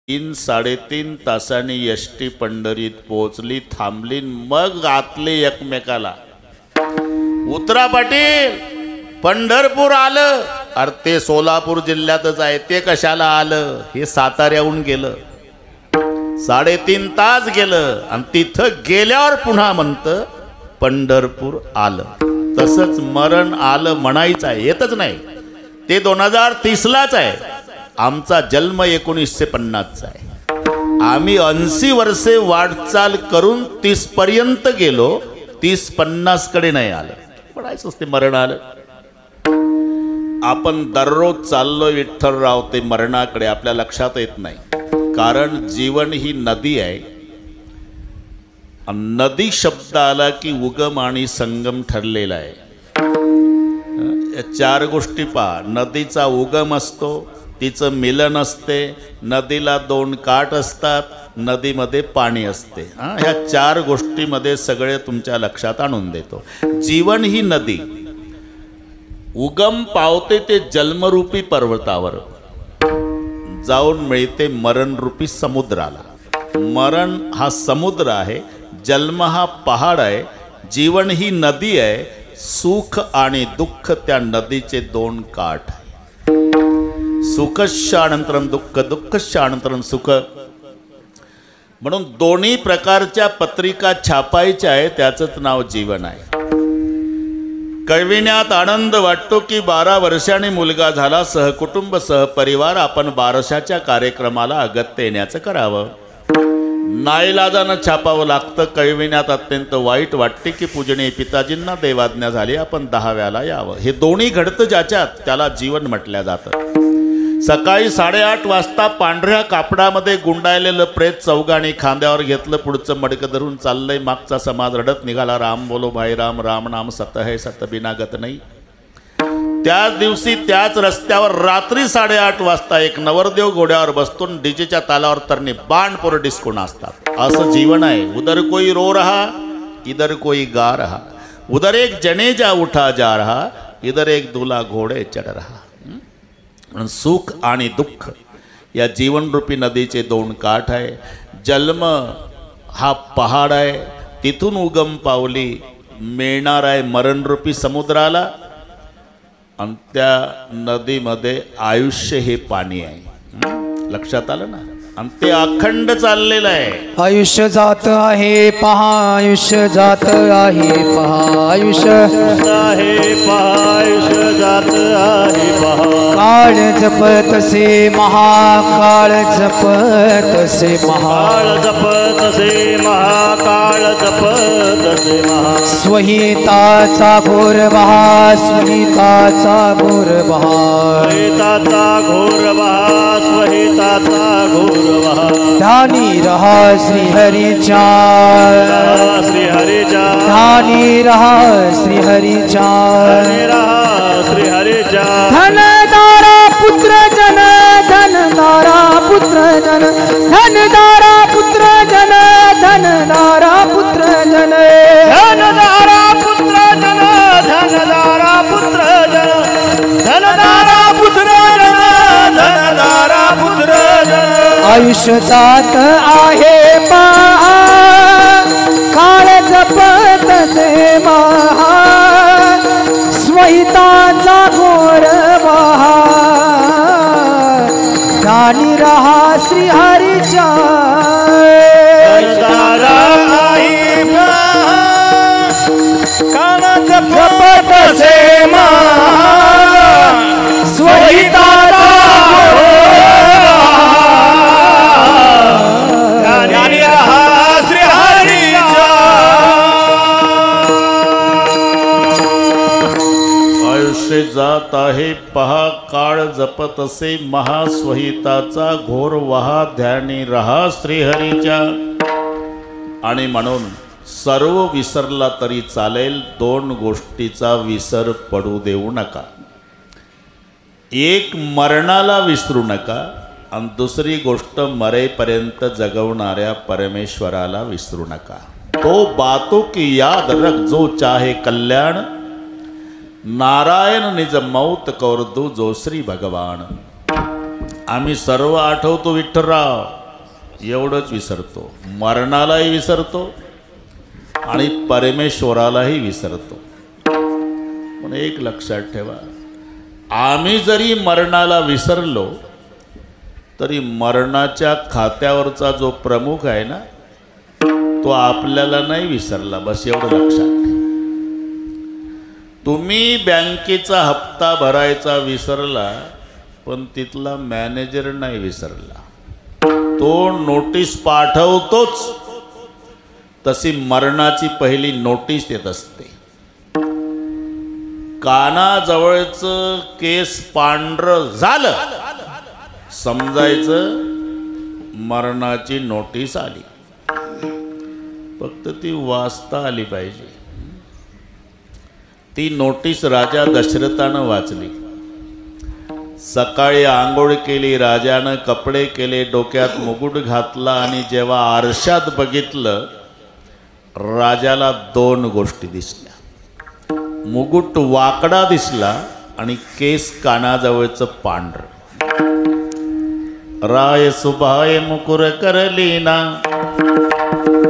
3-3.5 तासांनी एसटी पंढरीत पोहोचली, थांबली, मग आतले एकमेकाला उतरा पाटील पंढरपूर आलं. अरे ते सोलापूर जिल्ह्यातच आहे, ते कशाला आलं? हे साताऱ्याहून गेलं, 3.5 तास गेलं आणि तिथं गेल्यावर पुन्हा म्हणतं पंढरपूर आलं. तसंच मरण आलं म्हणायचं आहे, येतच नाही. ते 2030लाच आहे. आमचा जन्म 1950चा आहे. आम्ही 80 वर्षे वाटचाल करून 30 पर्यंत गेलो, 30-50 कडे नाही आलं. पडायचंच ते मरण आलं. आपण दररोज चाललो विठ्ठलराव ते मरणाकडे, आपल्या लक्षात येत नाही. कारण जीवन ही नदी आहे. नदी शब्द आला की उगम आणि संगम ठरलेला आहे. या 4 गोष्टी पहा. नदीचा उगम असतो, तिचं मिलन असते, नदीला 2 काठ असतात, नदीमध्ये पाणी असते. ह्या 4 गोष्टीमध्ये सगळे तुमच्या लक्षात आणून देतो. जीवन ही नदी उगम पावते ते जन्मरूपी पर्वतावर, जाऊन मिळते मरणरूपी समुद्राला. मरण हा समुद्र आहे, जन्म हा पहाड आहे, जीवन ही नदी आहे. सुख आणि दुःख त्या नदीचे 2 काठ. सुखशानंतरम दुःख, दुःखशानंतरम सुख. म्हणून दोन्ही प्रकारच्या पत्रिका छापायच्या आहे, त्याचंच नाव जीवन आहे. कळविण्यात आनंद वाटतो की 12 वर्षांनी मुलगा झाला, सहकुटुंब सहपरिवार आपण बारशाच्या कार्यक्रमाला अगत्य येण्याचं करावं. नाईलाजानं छापावं लागतं. कळविण्यात अत्यंत वाईट वाटते की पूजनीय पिताजींना देवाज्ञा झाली, आपण 10व्याला यावं. हे दोन्ही घडतं ज्याच्यात, त्याला जीवन म्हटलं जातं. सकाळी 8:30 वाजता पांढऱ्या कापडामध्ये गुंडाळलेलं प्रेत चौघांनी खांद्यावर घेतलं, पुढचं मडकं धरून चाललंय. मागचा समाज रडत निघाला, राम बोलो भाई राम, राम नाम सत है सत बिना गत नाही. त्याच दिवशी त्याच रस्त्यावर रात्री 8:30 वाजता एक नवरदेव घोड्यावर बसतून डीजेच्या तालावर तरणी बाणपोर डिस्को नाचतात. असं जीवन आहे. उधर कोई रो रहा, इधर कोई गा रहा. उधर एक जनेजा उठा जा रहा, इधर एक दूल्हा घोडे चढ रहा. सुख आणि दुःख या जीवनरूपी नदीचे 2 काठ आहे. जन्म हा पहाड आहे, तिथून उगम पावली मिळणार आहे मरणरूपी समुद्राला. आणि त्या नदीमध्ये आयुष्य हे पाणी आहे. लक्षात आलं ना? आणि ते अखंड चाललेलं आहे. आयुष्य जात आहे पहा, आयुष्य जात आहे पहा, आयुष्य आहे पहा, आयुष्य जात आहे पहा. काळ जपतसे महाकाळ जपतसे महाकाळ जपतसे महाकाळ जपतसे महा. स्वहिताचा घोर बहा, स्वहिताचा घोर बहा, स्वहिताचा घोर बहा, स्वहिताचा घोर बहा. ध्यानी रहा श्री हरीचा, श्री हरीचा, ध्यानी रहा श्री हरीचा, श्री हरीचा. धनदारा पुत्र जन, धनदारा पुत्र जन, धनदारा पुत्र जन, धनदारा पुत्र जन, धनदारा पुत्र जन, धनदारा पुत्र जन, धनदारा पुत्र जन, धनदारा पुत्र जन. आयुष्य जात आहे पहा, काळ जपतसे महा, स्वहिताचा घोर बहा, ध्यानी रहा श्री हरीचा. काळ जपतसे महा, स्वहिताचा जात आहे पहा, काळ जपत असे महास्वहिताचा घोर वहा, ध्यानी रहा श्रीहरीच्या. आणि म्हणून सर्व विसरला तरी चालेल, 2 गोष्टीचा विसर पडू देऊ नका. एक मरणाला विसरू नका, आणि दुसरी गोष्ट मरेपर्यंत जगवणाऱ्या परमेश्वराला विसरू नका. तो बातों की याद रख जो चाहे कल्याण, नारायण निज मौत कर दो जो श्री भगवान. आम्ही सर्व आठवतो विठ्ठलराव, एवढंच विसरतो. मरणालाही विसरतो आणि परमेश्वरालाही विसरतो. पण एक लक्षात ठेवा, आम्ही जरी मरणाला विसरलो तरी मरणाच्या खात्यावरचा जो प्रमुख आहे ना, तो आपल्याला नाही विसरला. बस एवढं लक्षात. तुम्ही बँकेचा हप्ता भरायचा विसरला, पण तिथला मॅनेजर नाही विसरला. तो नोटीस पाठवतोच. तशी मरणाची पहिली नोटीस येत असते. कानाजवळचं केस पांढरं झालं, समजायचं मरणाची नोटीस आली. फक्त ती वाचता आली पाहिजे. ती नोटीस राजा दशरथानं वाचली. सकाळी आंघोळ केली राजानं, कपडे केले, डोक्यात मुकुट घातला आणि जेव्हा आरशात बघितलं, राजाला दोन गोष्टी दिसल्या. मुकुट वाकडा दिसला आणि केस कानाजवळचं पांढर. राय सुभाय मुकुर करलीना,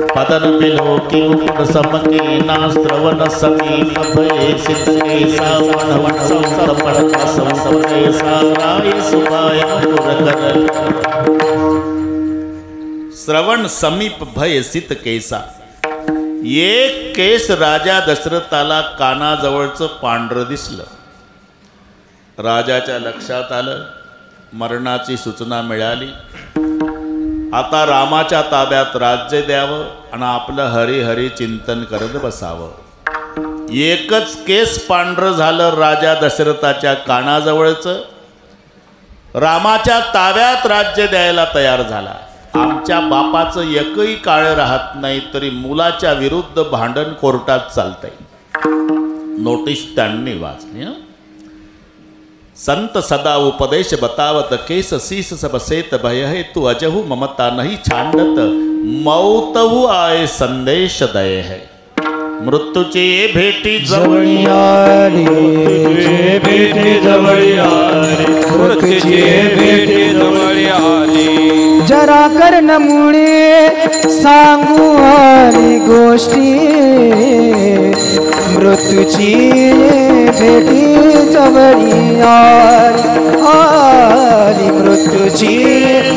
पदन बिलो की मुकुट समकीना, श्रवण समीप भये सिद्धकेसा, वनवन संतपडका संतकेसा, राय सुभाय मुकुर करलीना. श्रवण समीप भय सिद्धकेसा. एक केस राजा दशरथाला कानाजवळचं पांढरं दिसलं. राजाच्या लक्षात आलं, मरणाची सूचना मिळाली. आता रामाच्या ताब्यात राज्य द्यावं आणि आपलं हरिहरी चिंतन करत बसावं. एकच केस पांढरं झालं राजा दशरथाच्या कानाजवळचं. रामाच्या ताब्यात राज्य द्यायला तयार झाला. आमच्या बापाचं एकही काळ राहत नाही तरी मुलाच्या विरुद्ध भांडण कोर्टात चालतंय. नोटीस त्यांनी वाचली. संत सदा उपदेश बतावत, केस शीस सब सेत भय है, तू अजहु ममता नहीं छांडत, मौतहु आए संदेश दय है. मृत्यूची भेटी जवळी आली, भेटी जवळी आली, मृत्यूची भेटी जवळी आली. जरा कर्णमुळे सांगू आली गोष्टी, मृत्यूची भेटी जवळी आली, मृत्यूची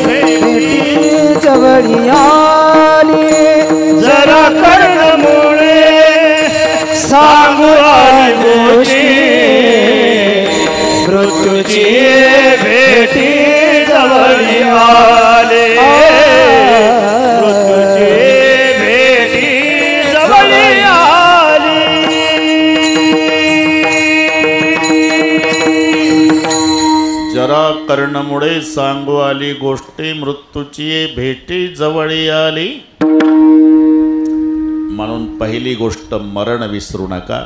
भेटी जवळी आली. जरा कर्णमुळे सांगू आली गोष्टी, मृत्यूची भेटी जवळी आली, मृत्यूची भेटी जवळी आली. जरा कर्णमुळे सांगू आली गोष्टी, मृत्यूची भेटी जवळी आली. म्हणून पहिली गोष्ट मरण विसरू नका.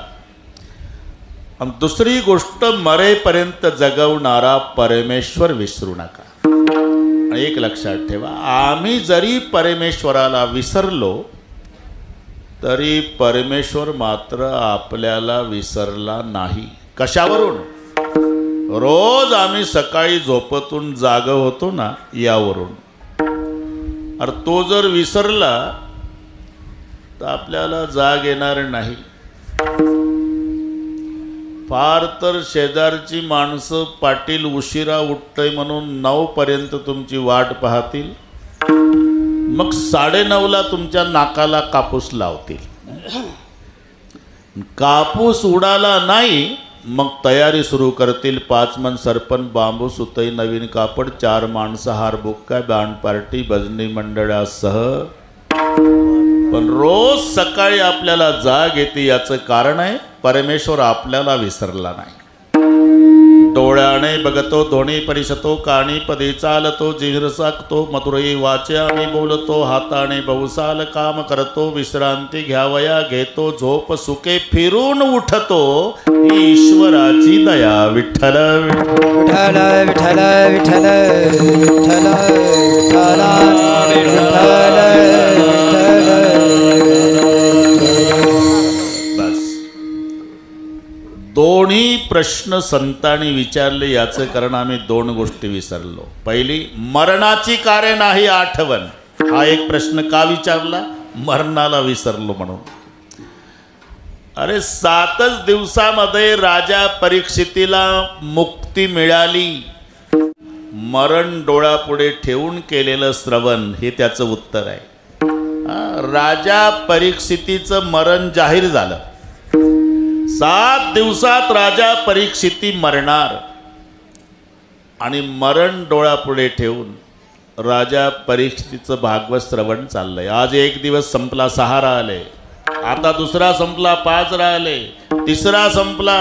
आणि दुसरी गोष्ट मरेपर्यंत जगवणारा परमेश्वर विसरू नका. आणि एक लक्षात ठेवा, आम्ही जरी परमेश्वराला विसरलो तरी परमेश्वर मात्र आपल्याला विसरला नाही. कशावरून? रोज आम्ही सकाळी झोपेतून जाग होतो ना, यावरून. अरे तो जर विसरला तर आपल्याला जाग येणार नाही. फार तर शेजारची माणसं पाटील उशिरा उठतंय म्हणून 9 पर्यंत तुमची वाट पाहतील, मग 9:30ला तुमच्या नाकाला कापूस लावतील. कापूस उडाला नाही मग तयारी सुरू करतील. 5 मन सरपण, बांबू, सुतई, नवीन कापड, 4 माणसं, हार बुक्का, बँड पार्टी, भजनी मंडळासह. पण रोज सकाळी आपल्याला जाग येते याचं कारण आहे परमेश्वर आपल्याला विसरला नाही. डोळ्याने बघतो, दोन्ही परिसतो, कानी पदी चालतो, जिव्हर साकतो, मधुरई वाच्याने बोलतो, हाताने बहुसाल काम करतो, विश्रांती घ्यावया घेतो, झोप सुके फिरून उठतो, ही ईश्वराची दया. विठ्ठल विठ्ठल विठ्ठल विठ्ठल विठ्ठल विठ्ठल बस. दोन्ही प्रश्न संतांनी विचारले याचं कारण आम्ही 2 गोष्टी विसरलो. पहिली, मरणाची कार्य नाही आठवण. हा एक प्रश्न का विचारला? मरणाला विसरलो म्हणून. अरे 7च दिवसामध्ये राजा परीक्षितीला मुक्ती मिळाली. मरण डोळ्यापुढे ठेवून केलेलं श्रवण हे त्याचं उत्तर आहे. राजा परीक्षितीचं मरण जाहीर झालं. 7 दिवसात राजा परीक्षिती मरणार आणि मरण डोळ्यापुढे ठेवून राजा परीक्षितीचं भागवत श्रवण चाललंय. आज एक दिवस संपला, 6 राहिले. आता दुसरा संपला, 5 राहिले. तिसरा संपला,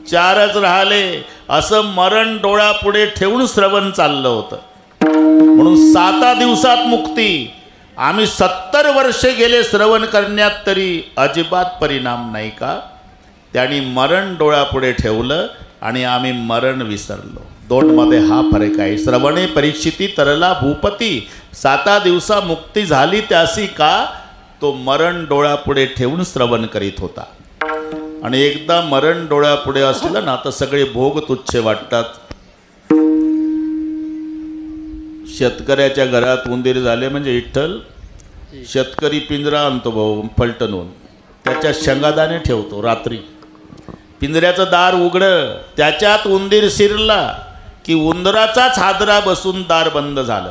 4च राहिले. असं मरण डोळ्यापुढे ठेवून श्रवण चाललं होतं. म्हणून 7 दिवसात मुक्ती. आम्ही 70 वर्षे गेले श्रवण करण्यात, तरी अजिबात परिणाम नाही का? त्यांनी मरण डोळ्यापुढे ठेवलं आणि आम्ही मरण विसरलो. 2 मध्ये हा फरक आहे. श्रवणे परीक्षिती तरला भूपती. 7 दिवसा मुक्ती झाली त्यासी का? तो मरण डोळ्यापुढे ठेवून श्रवण करीत होता. आणि एकदा मरण डोळ्यापुढे असलं ना तर सगळे भोग तुच्छ वाटतात. शेतकऱ्याच्या घरात उंदीर झाले म्हणजे विठ्ठल शेतकरी पिंजरा आणतो भाऊ फलटणून, त्याच्यात शेंगादाणे ठेवतो. रात्री पिंजऱ्याचं दार उघडं, त्याच्यात उंदीर शिरला की उंदराचाच हादरा बसून दार बंद झालं.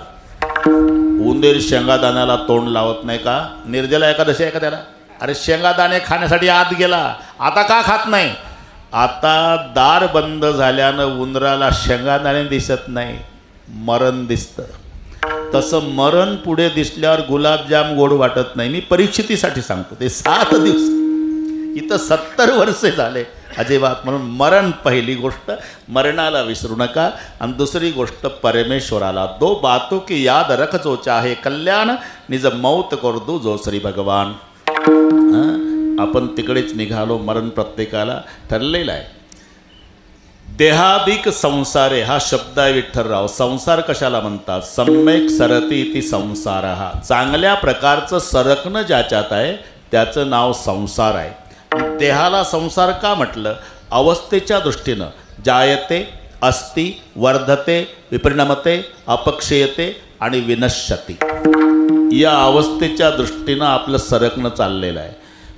उंदीर शेंगादाण्याला तोंड लावत नाही का? निर्जला एकादशी आहे का त्याला? अरे शेंगादाणे खाण्यासाठी आत गेला, आता का खात नाही? आता दार बंद झाल्यानं उंदराला शेंगादाणे दिसत नाही, मरण दिसतं. तसं मरण पुढे दिसल्यावर गुलाबजाम गोड वाटत नाही. मी परीक्षितीसाठी सांगतो. ते 7 दिवस, इथं 70 वर्षे झाले अजिबात. म्हणून मरण पहिली गोष्ट, मरणाला विसरू नका. आणि दुसरी गोष्ट परमेश्वराला. 2 बातों की याद रख जो चाहे कल्याण, निज मौत कर दू जो श्री भगवान. आपण तिकडेच निघालो. मरण प्रत्येकाला ठरलेला आहे. देहाधिक संसारे हा शब्द आहे विठ्ठलराव. संसार कशाला म्हणतात? सम्यक सरती इति संसार. हा चांगल्या प्रकारचं सरकणं ज्याच्यात आहे त्याचं नाव संसार आहे. देहाला संसार का म्हटलं? अवस्थेच्या दृष्टीनं जायते, अस्ति, वर्धते, विपरिणमते, अपक्षयते आणि विनश्यती. या अवस्थेच्या दृष्टीनं आपलं सरकणं चाललेलं आहे.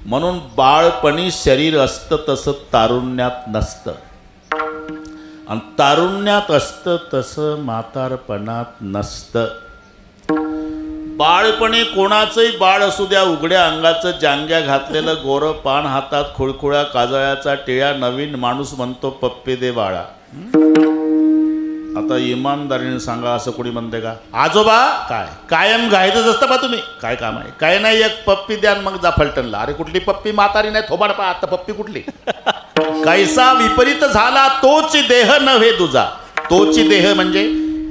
म्हणून बाळपणी शरीर असतं तसं तारुण्यात नसतं, आणि तारुण्यात असतं तसं म्हातारपणात नसतं. बाळपणे कोणाचंही बाळ असू द्या, उघड्या अंगाचं जांग्या घातलेलं गोरं पान, हातात खुळखुळ्या काजळ्याचा टिळा, नवीन माणूस म्हणतो पप्पी दे बाळा. आता इमानदारीने सांगा, असं कोणी म्हणते का? आजोबा काय कायम घायचंच असतं बा तुम्ही, काय काम आहे? काय नाही, एक पप्पी द्या मग जा फलटणला. अरे कुठली पप्पी? म्हातारी नाही, थोबाड पा. आता पप्पी कुठली? कैसा विपरीत झाला तोच देह नव्हे तुझा. तोची देह म्हणजे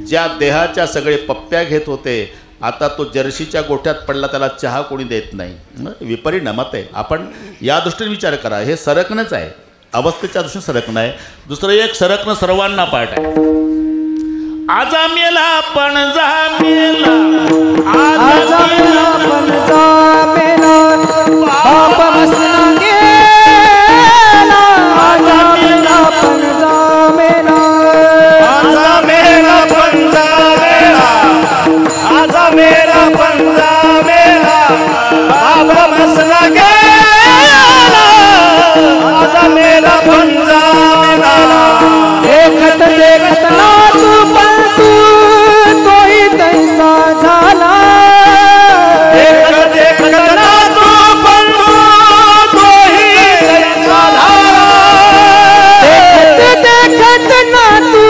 ज्या देहाच्या सगळे पप्प्या घेत होते, आता तो जर्शीच्या गोठ्यात पडला, त्याला चहा कोणी देत नाही. विपरिणामत आहे. आपण या दृष्टीने विचार करा. हे सरकणंच आहे, अवस्थेच्या दृष्टीने सरकणं आहे. दुसरं एक सरकणं सर्वांना पाठ आहे. आजा मेला पण जा मेला, आजा मेला पण जा मेला, बाप बसला गेला. आजा मेला पण जा मेला, आजा मेला पण जा मेला, आजा मेला पण जा मेला, बाबा बसला गेला. आजा मेला पण जा मेला. देखत देखत ना तू पण तू तोही तैसा झाला. देखत देखत ना तू पण तोही तैसा झाला. देखत देखत ना तू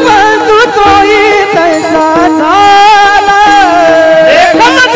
पण तू तोही तैसा झाला. देखत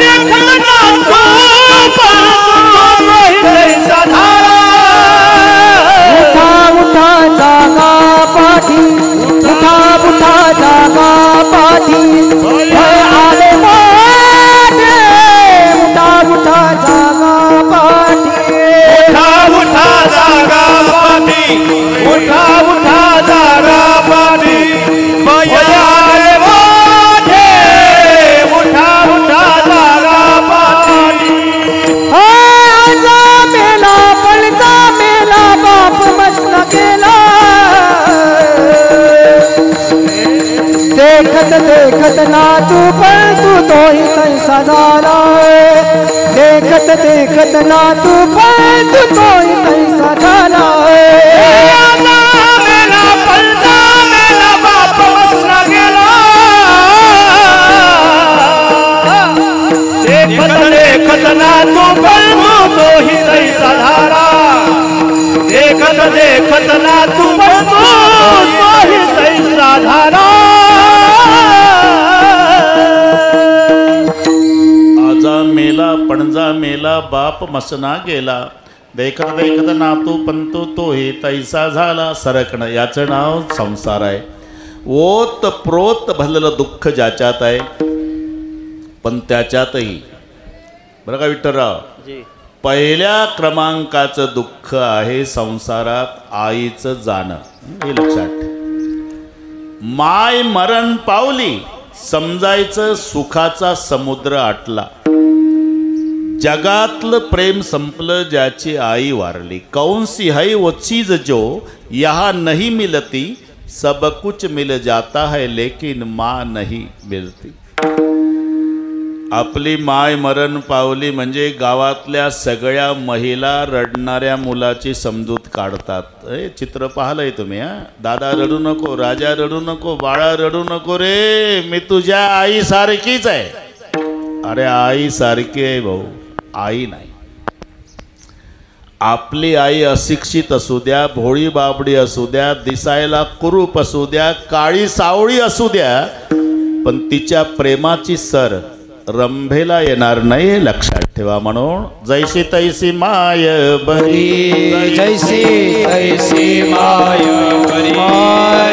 तैसा झाला देखत देखत ना तू पण तू तोही तैसा झाला मेला पलटा मेला बाप वसला गेला देखत देखत ना तू पण तोही तैसा झाला देखत देखत ना तू पण तोही तैसा झाला आजा मेला पणजा मेला बाप मसना गेला देखत देखत नातू पंतू तोही तैसा झाला सरकणं याचं नाव संसार आहे. ओत प्रोत भरलेलं दुःख ज्याच्यात आहे पण त्याच्यातही बरं का विठ्ठलराव पहिल्या क्रमांकाचं दुःख आहे संसारात आईचं जाणं. हे लक्षात ठेव. माय मरण पावली समजायचं सुखाचा समुद्र आटला जगातलं प्रेम संपलं ज्याची आई वारली कौंसी है वो चीज जो यहाँ नहीं मिलती सब कुछ मिल जाता है लेकिन माँ नहीं मिलती. आपली माय मरण पावली म्हणजे गावातल्या सगळ्या महिला रडणाऱ्या मुलाची समजूत काढतात. हे चित्र पाहिलंय तुम्ही हा. दादा रडू नको राजा रडू नको बाळा रडू नको रे मी तुझ्या आई सारखीच आहे. अरे आई सारखी आहे भाऊ आई नाही. आपली आई अशिक्षित असू द्या भोळी बाबडी असू द्या दिसायला कुरूप असू द्या काळी सावळी असू द्या पण तिच्या प्रेमाची सर रंभेला येणार नाही हे लक्षात ठेवा. म्हणून जैसी तैसी माय बरी जैसी तैसी माय बरी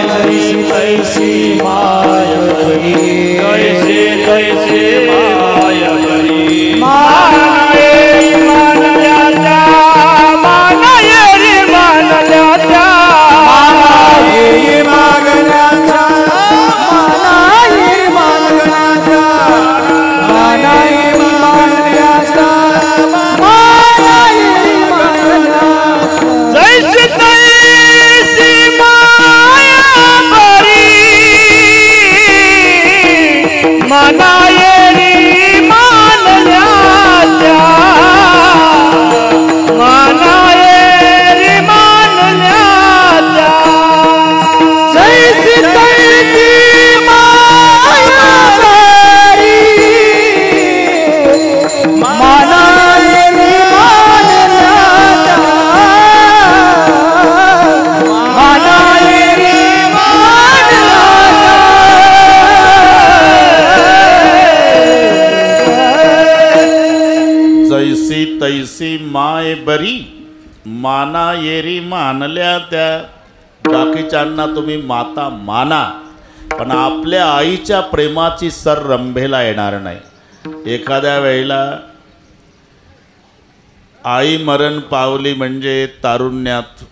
जैसी तैसी माय बरी जैसी तैसी माय बरी तैसी माय बरी माना येरी मानल्या त्या. बाकीच्यांना तुम्ही माता माना पण आपल्या आईच्या प्रेमाची सर रंभेला येणार नाही. एखाद्या वेळेला आई मरण पावली म्हणजे तारुण्यात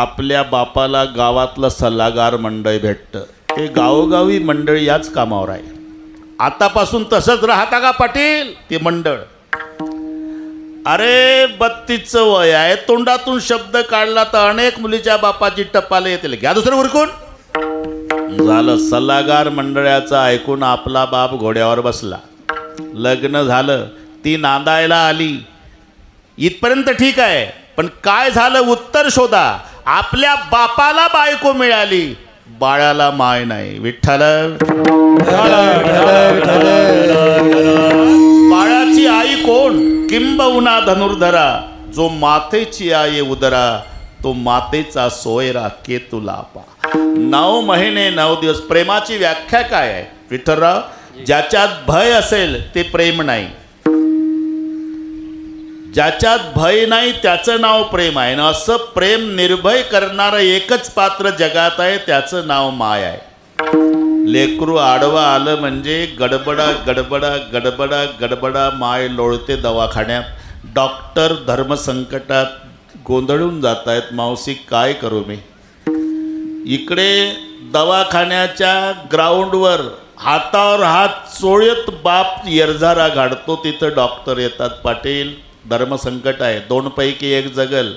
आपल्या बापाला गावातलं सल्लागार मंडळ भेटतं. ते गावोगावी मंडळी याच कामावर आहे. आतापासून तसंच राहता का पाटील ते मंडळ. अरे 32चं वय आहे तोंडातून शब्द काढला तर अनेक मुलीच्या बापाची टपाले येतील घ्या दुसरं उरकून. झालं सल्लागार मंडळाचं ऐकून आपला बाप घोड्यावर बसला. लग्न झालं ती नांदायला आली इथपर्यंत ठीक आहे पण काय झालं उत्तर शोधा. आपल्या बापाला बायको मिळाली बाळाला माय नाही. विठ्ठल बाळाची आई कोण किंबहुना धनुर्धरा जो मातेची आई उदरा तो मातेचा सोयरा केतुलापा. 9 महिने 9 दिवस प्रेमाची व्याख्या काय आहे विठ्ठलराव. ज्याच्यात भय असेल ते प्रेम नाही. ज्याच्यात भय नाही त्याचं नाव प्रेम आहे. ना असं प्रेम निर्भय करणारं एकच पात्र जगात आहे त्याचं नाव माय आहे. लेकरू आडवा आलं म्हणजे गडबडा गडबडा गडबडा गडबडा माय लोळते दवाखान्यात. डॉक्टर धर्मसंकटात गोंधळून जात आहेत. मावशी काय करू मी. इकडे दवाखान्याच्या ग्राउंडवर हातावर हात चोळत बाप येरझारा घाडतो. तिथं डॉक्टर येतात. पाटील धर्मसंकट आहे 2 पैकी 1 जगल.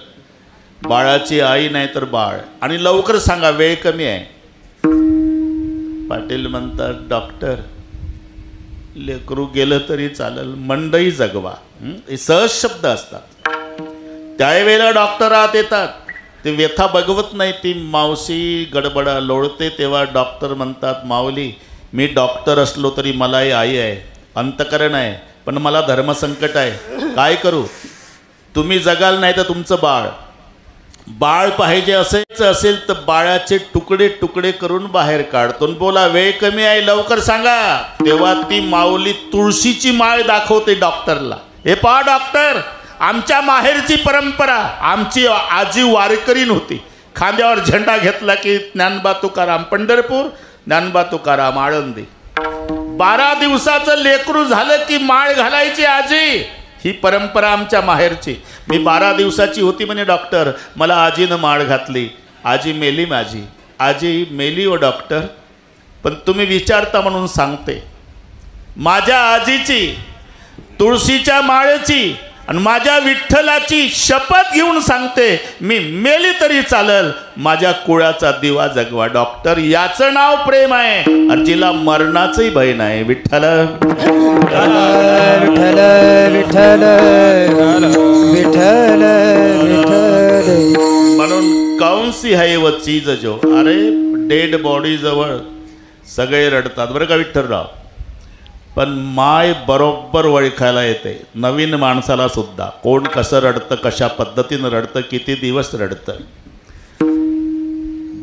बाळाची आई नाही तर बाळ आणि लवकर सांगा वेळ कमी आहे. पाटील म्हणतात डॉक्टर लेकरू गेलं तरी चालेल, मंडई जगवा. हे सहज शब्द असतात. त्यावेळेला डॉक्टर आत येतात, ते व्यथा बघवत नाही. ती मावशी गडबडा लोळते तेव्हा डॉक्टर म्हणतात, माऊली मी डॉक्टर असलो तरी मलाही आई आहे, अंतकरण आहे, पण मला धर्मसंकट आहे. काय करू? तुम्ही जगाल नाही तर तुमचं बाळ पाहिजे असेल तर बाळाचे तुकडे तुकडे करून बाहेर काढतो. बोला वेळ कमी आहे, लवकर सांगा. तेव्हा ती माऊली तुळशीची माळ दाखवते डॉक्टरला. हे पहा डॉक्टर, आमच्या माहेरची परंपरा, आमची आजी वारकरीण होती. खांद्यावर झेंडा घेतला की ज्ञानबा तुकाराम पंढरपूर, ज्ञानबा तुकाराम आळंदी. 12 दिवसाचं लेकरू झालं की माळ घालायची आजी. ही परंपरा आमच्या माहेरची. मी 12 दिवसाची होती म्हणे डॉक्टर, मला आजीनं माळ घातली. आजी मेली माझी. आजी मेली हो डॉक्टर, पण तुम्ही विचारता म्हणून सांगते. माझ्या आजीची, तुळशीच्या माळेची आणि माझ्या विठ्ठलाची शपथ घेऊन सांगते, मी मेली तरी चालल, माझ्या कुळाचा दिवा जगवा. डॉक्टर, याचं नाव प्रेम आहे. आणि जिला मरणाचंही भय नाही. विठ्ठल विठ्ठल विठ्ठल विठ्ठल विठ्ठल. म्हणून कौंसी है व चीज जो. अरे डेड बॉडी जवळ सगळे रडतात बरं का विठ्ठलराव, पण माय बरोबर ओळखायला येते नवीन माणसाला सुद्धा. कोण कसं रडतं, कशा पद्धतीनं रडतं, किती दिवस रडतं.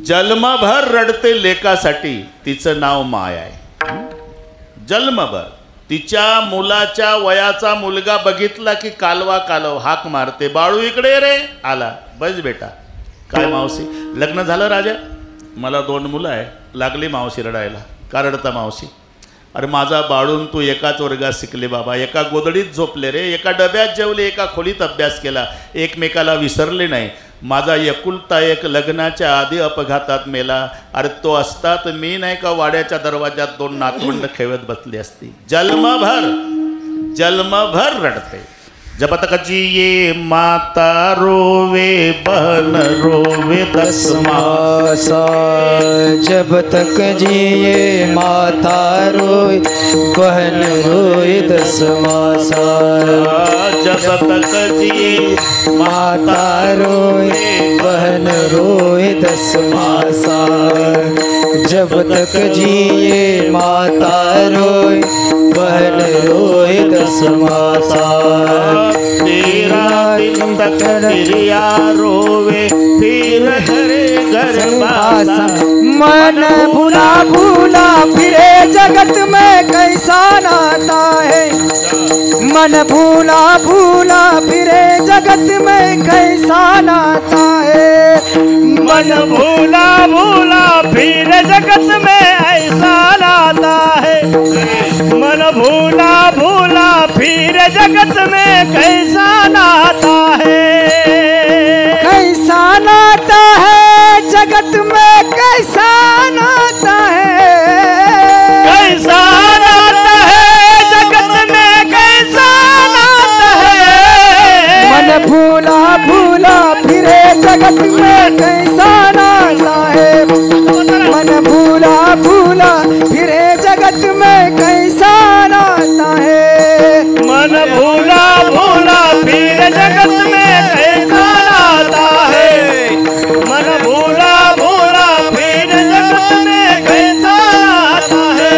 जन्मभर रडते लेकासाठी, तिचं नाव माय आहे. जन्मभर तिच्या मुलाच्या वयाचा मुलगा बघितला की कालवा कालव हाक मारते, बाळू इकडे रे. आला, बस बेटा. काय मावशी, लग्न झालं राजा? मला 2 मुलं आहे. लागली मावशी रडायला. का रडता मावशी? अरे माझा बाळून तू एकाच वर्गात शिकले बाबा, एका गोदडीत झोपले रे, एका डब्यात जेवले, एका खोलीत अभ्यास केला, एकमेकाला विसरले नाही. माझा एकुलता एक लग्नाच्या आधी अपघातात मेला. अरे तो असता तर मी नाही का वाड्याच्या दरवाजात 2 नातवंड खेळत बसली असती. जन्मभर रडते. जब तक जिये माता रोवे, बहन रोवे 10 मासा. जब तक जिए माता रोए, बहन रोए 10 मासा. जब तक जिये माता रोए, बहन रोए 10 मासा. जब तक जिए माता रोए, बहन रोए 10 मासा. तेरा दिन तक फिरिया रोवे, फिर घरे घर बासा. मन भूला भूला फिरे जगत में कैसा नाता है. मन भूला भूला फिरे जगत में कैसा नाता है. मन भूला भूला फिर जगत में ऐसा नाता है. मन भूला भूला फिर जगत में कैसा नाता है. कैसा नाता है जगत में, कैसा नाता है. कैसा नाता है जगत में, कैसा नाता है. मन भूला भूला फिरे जगत में कैसा नाता है. मन भूला भूला फिरे जगत में कैसा नाता है. मन भूला भूला फिर जगत में कैसा नाता है. मन भूला भूला फिर जगत में कैसा नाता है.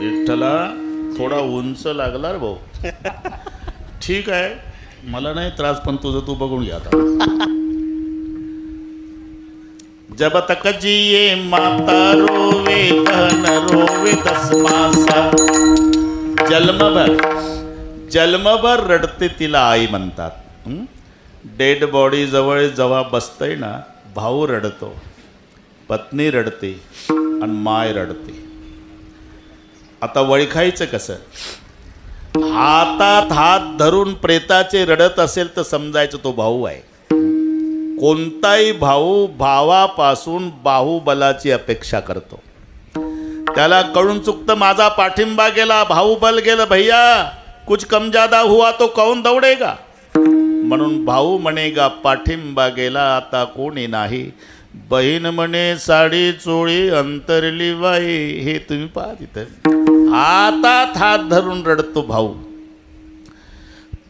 विठ्ठला थोडा उंच लागला रे भाऊ. ठीक आहे, मला नाही त्रास, पण तुझं तू बघून घ्या आता. जब तक जिये माता रोवे, बहन रोवे 10 मासा. जन्मभर रडते, तिला आई म्हणतात. डेड बॉडी जवळ जेव्हा बसतंय ना, भाऊ रडतो, पत्नी रडते आणि माय रडते. आता ओळखायचं कसं? हातात हात धरून प्रेताचे रडत असेल तर समजायचं तो भाऊ आहे. कोणताही भाऊ भावापासून बाहुबलाची अपेक्षा करतो. त्याला कळून चुकतं, माझा पाठिंबा गेला, बाहुबल गेलं, भैया कुछ कम ज्यादा हुआ तो कौन दौडेगा. म्हणून भाऊ म्हणेगा पाठिंबा गेला आता कोणी नाही. बहीण म्हणे साडी चोळी अंतरली बाई. हे तुम्ही पहा तिथं हातात हात धरून रडतो भाऊ.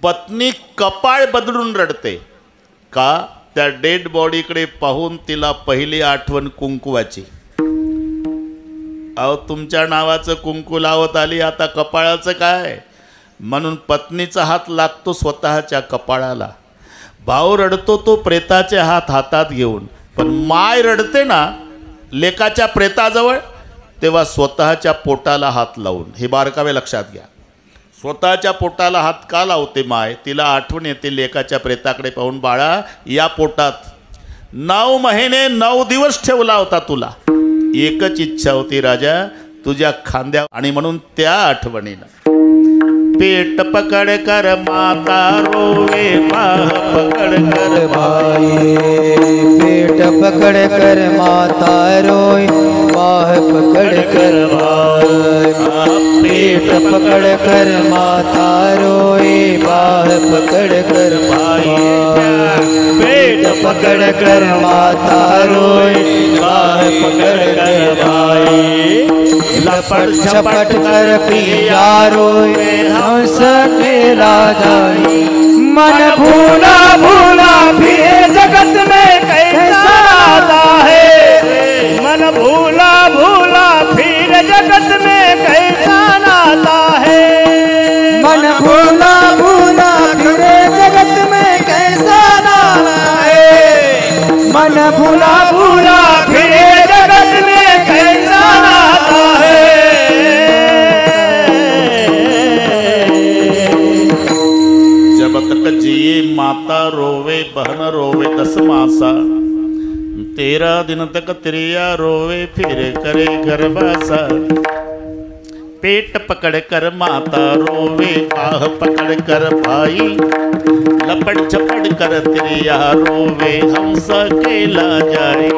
पत्नी कपाळ बदलून रडते का? त्या डेड बॉडीकडे पाहून तिला पहिली आठवण कुंकुवाची. अहो तुमच्या नावाचं कुंकू लावत आली, आता कपाळाचं काय? म्हणून पत्नीचा हात लागतो स्वतःच्या कपाळाला. भाऊ रडतो तो प्रेताचे हात हातात घेऊन. पण माय रडते ना लेकाच्या प्रेताजवळ, तेव्हा स्वतःच्या पोटाला हात लावून. हे बारकावे लक्षात घ्या. स्वतःच्या पोटाला हात का लावते माय? तिला आठवण येते लेकाच्या प्रेताकडे पाहून, बाळा या पोटात 9 महिने 9 दिवस ठेवला होता तुला. एकच इच्छा होती राजा, तुझ्या खांद्या. आणि म्हणून त्या आठवणीनं पेट पकड कर माता रोवे, बाह पकड कर भाई. पेट पकड़ कर माता रोई, बाह पकड़ कर भाई. पेट पकड़ कर माता रोई, बाह पकड़ कर भाई. पेट पकड़ कर माता रोई, बाह पकड़ कर भाई. लपट झपट कर पिया रोए, हंस मेरा जाई. मन भूला भूला फिर जगत में कैसा आता है. मन भूला भूला फिर जगत में कैसा नाता है. मन भूला भूला फिर जगत में कैसा नाता है. मन भूला भूला फिर जगत में कैसा नाता है. जब तक जिए माता रोवे, बहन रोवे 10 मासा. 13 दिन तक त्रिया रोवे, फिर करे गर्भासा. पेट पकड़ कर माता रोवे, बाह पकड़ कर भाई. लपट झपट कर त्रिया रोवे, हंस केला जाई.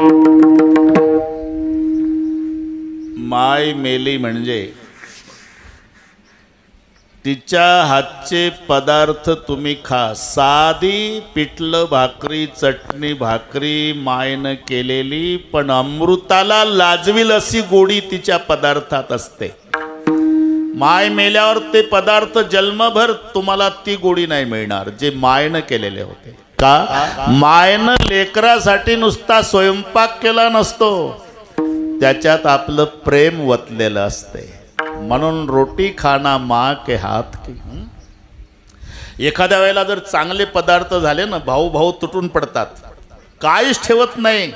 माय मेली म्हणजे तिच्या हातचे पदार्थ तुम्ही खा. साधी पिठलं भाकरी, चटणी भाकरी मायनं केलेली, पण अमृताला लाजवील अशी गोडी तिच्या पदार्थात असते. माय मेल्यावर ते पदार्थ जन्मभर तुम्हाला ती गोडी नाही मिळणार जे मायनं केलेले होते. का? मायनं लेकरासाठी नुसता स्वयंपाक केला नसतो, त्याच्यात आपलं प्रेम वतलेलं असते. म्हणून रोटी खाना माँ के हात की. एखाद्या वेळेला जर चांगले पदार्थ झाले ना, भाऊ भाऊ तुटून पडतात, काहीच ठेवत नाही.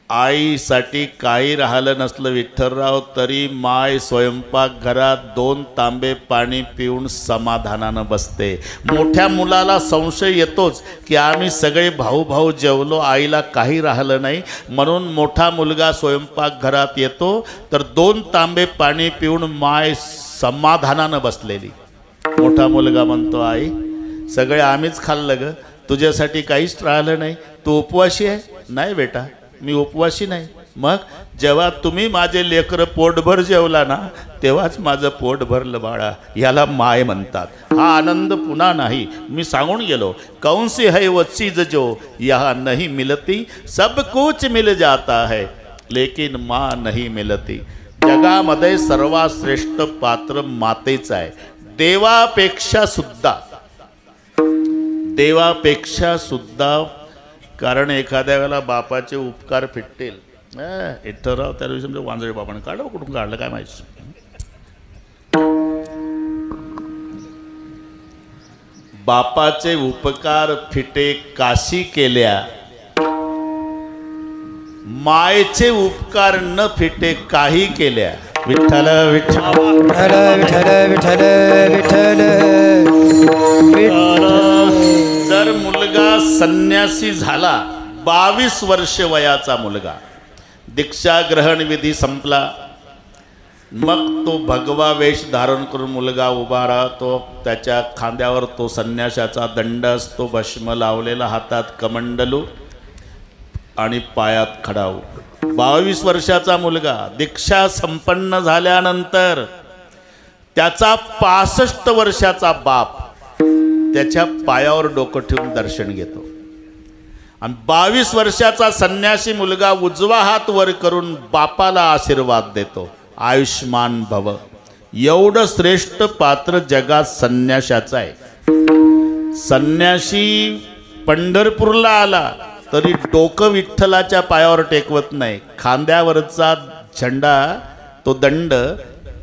आईसाठी काही राहिलं नसलं विठ्ठलराव तरी माय स्वयंपाक घरात 2 तांबे पाणी पिऊन समाधानानं बसते. मोठ्या मुलाला संशय येतोच की आम्ही सगळे भाऊ भाऊ जेवलो, आईला काही राहिलं नाही. म्हणून मोठा मुलगा स्वयंपाक घरात येतो तर 2 तांबे पाणी पिऊन माय समाधानानं बसलेली. मोठा मुलगा म्हणतो, आई सगळे आम्हीच खाल्लं ग, तुझ्यासाठी काहीच राहिलं नाही, तू उपवाशी आहे? नाही बेटा मी उपवासी नाही. मग जेव्हा तुम्ही माझे लेकरं पोटभर जेवला ना, तेव्हाच माझं पोट भरलं बाळा. याला माय म्हणतात. हा आनंद पुन्हा नाही. मी सांगून गेलो, कौनसी है वो चीज जो यहाँ नहीं मिलती, सब कुछ मिल जाता है लेकिन माँ नहीं मिलती. जगामध्ये सर्वात श्रेष्ठ पात्र मातेचं आहे. देवापेक्षा सुद्धा. कारण एखाद्या वेळेला बापाचे उपकार फिटतील. इठ्ठलराव त्या दिवशी म्हणजे वांजळे बाबाने काढलं, कुठून काढलं काय माहिती. बापाचे उपकार फिटे काशी केल्या, मायेचे उपकार न फिटे काही केल्या. विठ्ठल विठ्ठल विठ्ठल विठ्ठल विठ्ठल. जर मुलगा संन्यासी झाला, 22 वर्ष वयाचा मुलगा, दीक्षा ग्रहण विधी संपला, मग तो भगवा वेश धारण करून मुलगा उभा राहतो. त्याच्या खांद्यावर तो संन्यासाचा दंड असतो, भस्म लावलेला, हातात कमंडलू आणि पायात खडाऊ. 22 वर्षाचा मुलगा दीक्षा संपन्न झाल्यानंतर त्याचा 65 वर्षाचा बाप त्याच्या पायावर डोकं ठेवून दर्शन घेतो. आणि 22 वर्षाचा संन्यासी मुलगा उजवा हात वर करून बापाला आशीर्वाद देतो, आयुष्मान भव. एवढं श्रेष्ठ पात्र जगात संन्याशाचं आहे. संन्यासी पंढरपूरला आला तरी डोकं विठ्ठलाच्या पायावर टेकवत नाही, खांद्यावरचा झेंडा तो दंड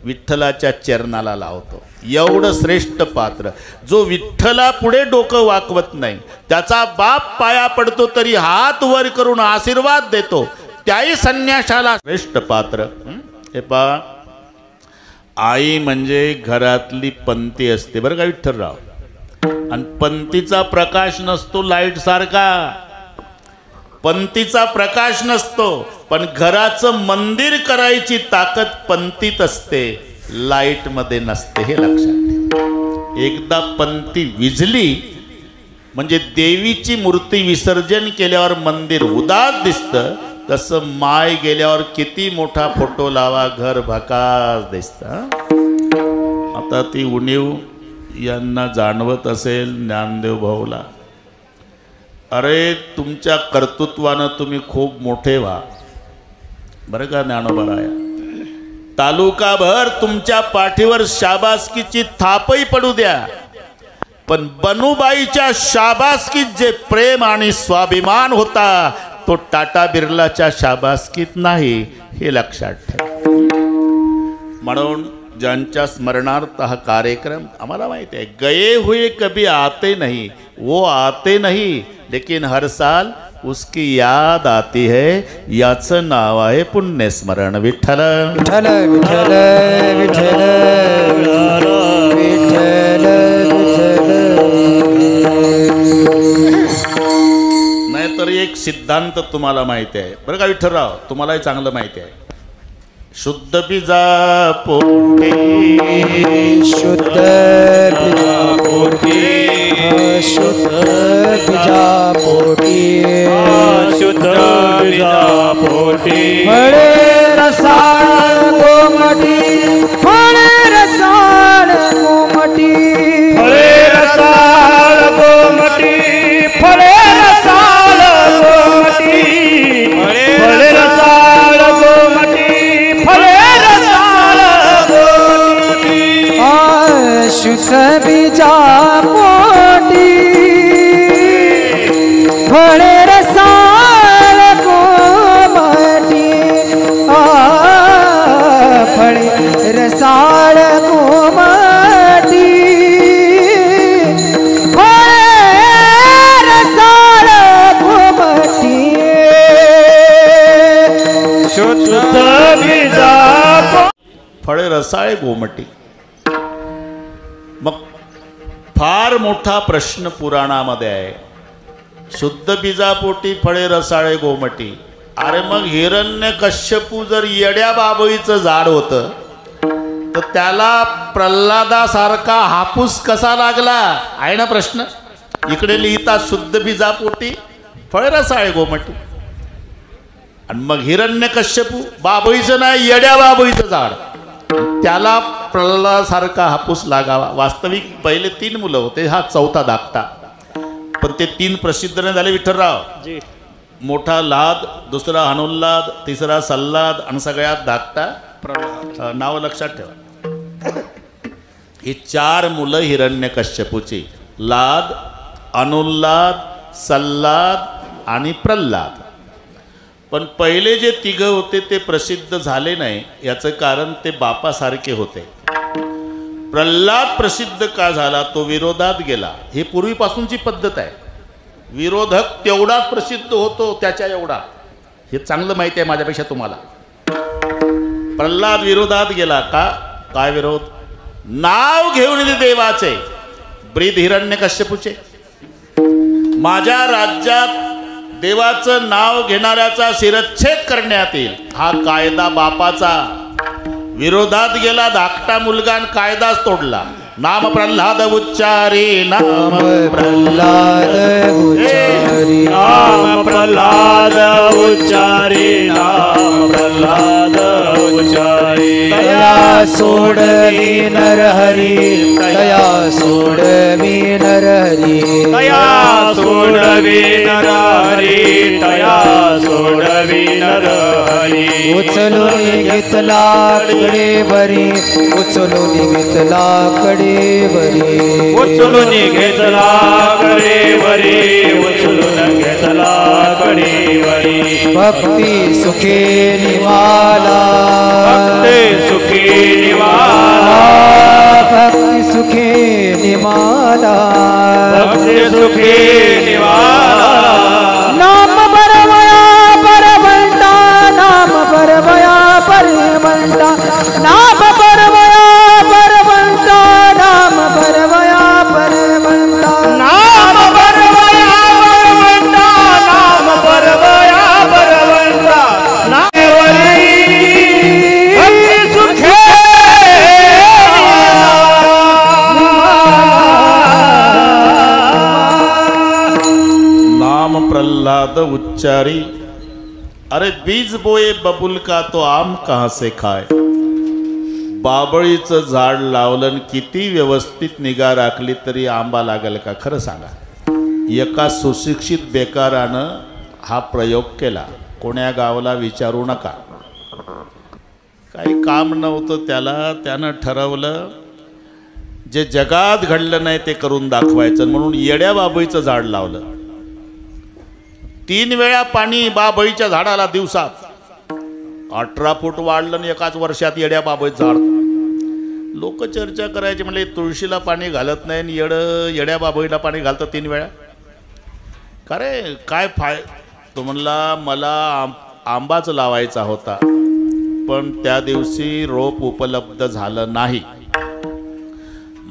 विठ्ठलाच्या चरणाला लावतो. एवढं श्रेष्ठ पात्र. जो विठ्ठला पुढे डोकं वाकवत नाही, त्याचा बाप पाया पडतो तरी हात वर करून आशीर्वाद देतो, त्याही संन्याशाला श्रेष्ठ पात्र. हे पहा, आई म्हणजे घरातली पंती असते बरं का विठ्ठलराव. आणि पंतीचा प्रकाश नसतो लाईट सारखा, पंतीचा प्रकाश नसतो, पण घराचं मंदिर करायची ताकद पंतीत असते, लाईट मध्ये नसते. हे लक्षात ठेवा. एकदा पंती विझली म्हणजे देवीची मूर्ती विसर्जन केल्यावर मंदिर उदास दिसतं, तसं माय गेल्यावर किती मोठा फोटो लावा घर भकास दिसतं. आता ती उणीव यांना जाणवत असेल ज्ञानदेव भाऊला. अरे तुमच्या कर्तृत्वानं तुम्ही खूप मोठे व्हा बरं का ज्ञानोबराया. तालुकाभर तुमच्या पाठीवर शाबासकीची थापही पडू द्या, पण बनूबाईच्या शाबासकीत जे प्रेम आणि स्वाभिमान होता तो टाटा बिर्लाच्या शाबासकीत नाही, हे लक्षात ठेवा. म्हणून ज्यांच्या स्मरणार्थ हा कार्यक्रम आम्हाला माहिती आहे, गए हुए कभी आते नहीं, वो आते नहीं लेकिन हर साल उसकी याद आती है. याचं नाव आहे पुण्यस्मरण. विठ्ठल विठ्ठल विठ्ठल विठ्ठल विठ्ठल नाही तर एक सिद्धांत तुम्हाला माहिती आहे बरं का विठ्ठलराव, तुम्हालाही चांगलं माहिती आहे. शुद्ध बीजा पोटी, शुद्ध बीजा पोटी, शुद्ध बीजा पोटी, शुद्ध बीजा पोटी. फळे रसाळ गोमटी, फळे रसाळ गोमटी, फळे रसाळ गोमटी, फळे रसाळ गोमटी, फळे रसाळ गोमटी, फळे रसाळ गोमटी. शुद्ध बीजा पोटी, फळे रसाळ गोमटी, फळे रसाळ गोमटी, फळे रसाळ गोमटी. शुद्ध बीजा फळे रसाळे गोमटी. मग फार मोठा प्रश्न पुराणामध्ये आहे, शुद्ध बीजापोटी फळे रसाळे गोमटी. अरे मग हिरण्यकश्यपू जर येड्या बाबळीचं झाड होतं तर त्याला प्रल्हादासारखा हापूस कसा लागला आहे ना प्रश्न. इकडे लिहितात शुद्ध बीजापोटी फळे रसाळे गोमटी, आणि मग हिरण्यकश्यपू बाबळीचं नाही येड्या बाबळीचं झाड, त्याला प्रल्हादासारखा हापूस लागावा. वास्तविक पहिले 3 मुलं होते, हा 4था धाकटा, पण ते 3 प्रसिद्ध नाही झाले विठ्ठलराव. मोठा लाद, दुसरा हनुल्लाद, तिसरा सल्लाद आणि सगळ्यात धाकटा प्रल्हाद. नाव लक्षात ठेवा. ही 4 मुलं हिरण्यकश्यपूची, लाद, अनुल्लाद, सल्लाद आणि प्रल्हाद. पण पहिले जे 3 होते ते प्रसिद्ध झाले नाही, याचं कारण ते बापासारखे होते. प्रल्हाद प्रसिद्ध का झाला, तो विरोधात गेला. ही पूर्वीपासूनची पद्धत आहे. विरोधक तेवढाच प्रसिद्ध होतो त्याच्या एवढा. हे चांगलं माहिती आहे माझ्यापेक्षा तुम्हाला. प्रल्हाद विरोधात गेला का, काय विरोध, नाव घेऊन देवाचे, ब्रीद हिरण्यकश्यपूचे. माझ्या राज्यात देवाचं नाव घेणाऱ्याचा शिरच्छेद करण्यात येईल, हा कायदा बापाचा. विरोधात गेला धाकटा मुलगा आणि कायदाच तोडला. नाम प्रल्हाद उच्चारी, नाम प्रल्हाद उच्चारी, नाम प्रल्हाद उच्चारी, नाम प्रल्हाद उच्चारी. दया सोड मी नरहरी, दया सोड मी नरहरी. हरी तया सोडवी नरहरी तया सोडवी नरहरी उचलून घेतला कडे बरी उचलून घेतला कडे बरी उचलून घेतला कडे बरी उचलून घेतला कडे बरी भक्ती सुखे निवाला भक्ती सुखी निवाला भक्ती सुखे निवाला भक्ती सुखी निवाला नाम बरवया बरवंता नाम बरवया बरवंता नाम बरवया बरवंता नाम बरवया बरवंता नाम बरवया बरवंता नाम बरवया बरवंता नाम भक्ती सुखे नाम प्रल्हाद उच्चारी अरे बीज बोए बबुल का तो आम कहाँ से खाय. बाबळीचं झाड लावलं आणि किती व्यवस्थित निगा राखली तरी आंबा लागेल का. खरं सांगा. एका सुशिक्षित बेकारानं हा प्रयोग केला. कोण्या गावाला विचारू नका. काही काम नव्हतं त्याला. त्यानं ठरवलं जे जगात घडलं नाही ते करून दाखवायचं म्हणून येड्या बाबळीचं झाड लावलं. 3 वेळा पाणी बाबळीच्या झाडाला दिवसात. 18 फूट वाढलं आणि एकाच वर्षात येड्या बाबळीचं झाड. लोक चर्चा करायची म्हणजे तुळशीला पाणी घालत नाही आणि येड्या बाबळीला पाणी घालतं 3 वेळा. का रे काय तो म्हणला मला आंबाच लावायचा होता पण त्या दिवशी रोप उपलब्ध झालं नाही.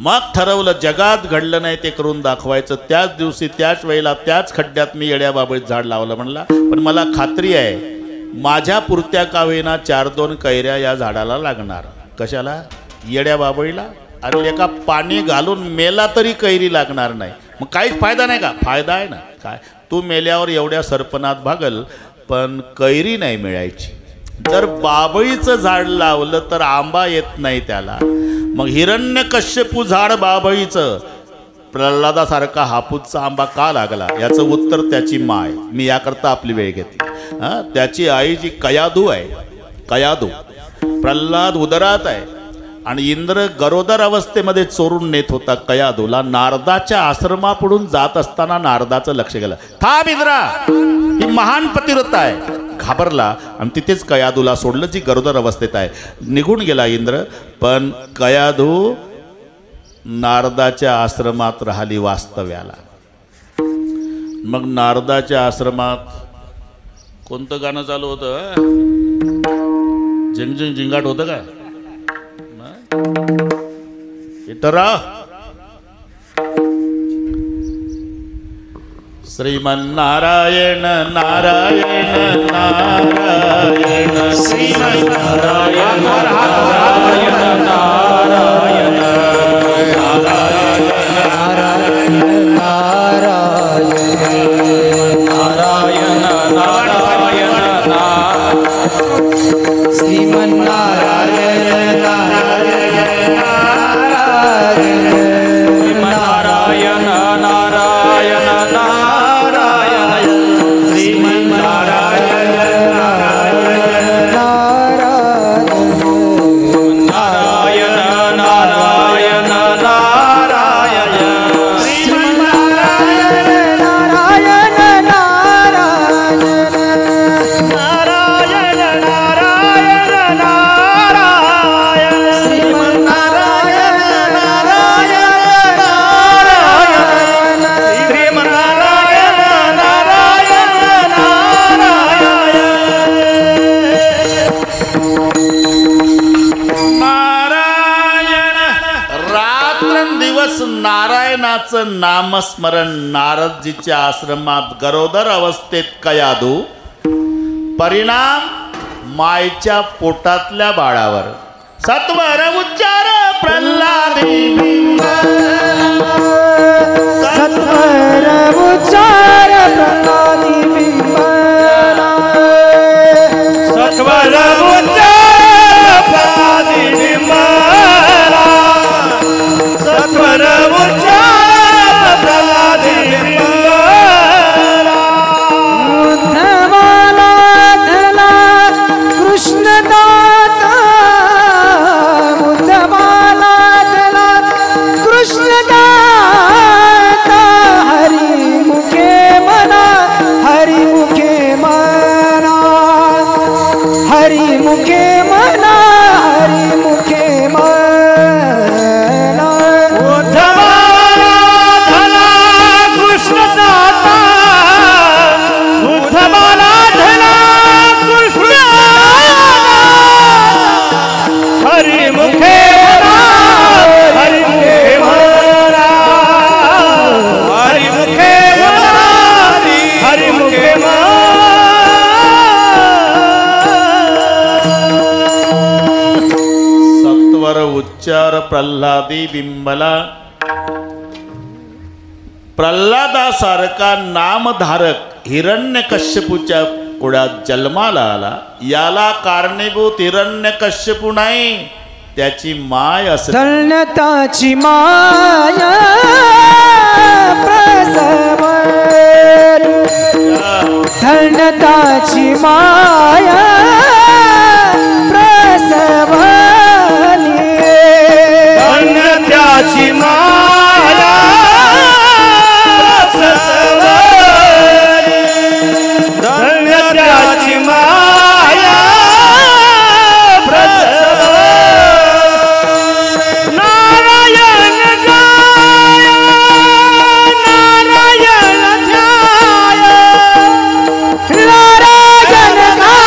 मग ठरवलं जगात घडलं नाही ते करून दाखवायचं. त्याच दिवशी त्याच वेळेला त्याच खड्ड्यात मी येड्या बाबळीत झाड लावलं म्हणला. पण मला खात्री आहे माझ्या पुरत्या का होईना 4-2 कैऱ्या या झाडाला लागणार. कशाला? येड्या बाबळीला. आणि एका पाणी घालून मेला तरी कैरी लागणार नाही. मग काहीच फायदा नाही का? फायदा आहे ना. काय तू मेल्यावर एवढ्या सरपणात भागल पण कैरी नाही मिळायची. जर बाबळीचं झाड लावलं तर आंबा येत नाही त्याला. मग हिरण्यकश्यपू झाड बाबळीचं प्रल्हादासारखा हापूसचा आंबा का लागला याचं उत्तर त्याची माय. मी याकरता आपली वेळ घेतली. त्याची आई जी कयाधू आहे. कयाधू प्रल्हाद उदरात आहे आणि इंद्र गरोदर अवस्थेमध्ये चोरून नेत होता कयाधूला. नारदाच्या आश्रमापुढून जात असताना नारदाचं लक्ष गेलं. थांब इंद्रा ही महान पतिव्रता आहे. घाबरला आणि तिथेच कयाधूला सोडलं जी गरोदर अवस्थेत आहे. निघून गेला इंद्र. पण कयाधू नारदाच्या आश्रमात राहिली वास्तव्याला. मग नारदाच्या आश्रमात कोणतं गाणं चालू होतं? झिंग झिंग झिंगाट होतं का? इतरा श्रीमन्नारायण नारायण नारायण श्रीमन्नारायण नारायण नारायण नारायण नारायण नारायण श्रीमन्नारायण नारायण नारायण नारायण नारायण श्रीमन्नारायण नारायण नारायण नारायण नारायण श्रीमन्नारायण नारायण नारायण नारायण नारायण नारायण श्रीमन्नारायण नारायण नारायण श्रीमन्नारायण नारायण नारायण. रात्रंदिवस नारायणाचं नामस्मरण. नारदजीच्या आश्रमात गरोदर अवस्थेत कयाधू. परिणाम मायच्या पोटातल्या बाळावर. सत्वर उच्चार प्रल्हादी बिंब. सत्वर उच्चार प्रल्हादी बिंबला सत्वर उच्चार प्रल्हादी बिंबला सत्वर उच्चार प्रल्हादी उच्चार प्रल्हादी बिंबला. प्रल्हादासारखा नामधारक हिरण्यकश्यपूच्या कुळात जन्माला आला. याला कारणीभूत हिरण्यकश्यपू नाही, त्याची माय असते. धन्यताची माया प्रसव, धन्यताची माया प्रसवली, धन्यताची माया प्रसवली, धन्यताची माया प्रसवली. नारायण गाय, नारायण ध्याय, नारायण गाय, नारायण गाय,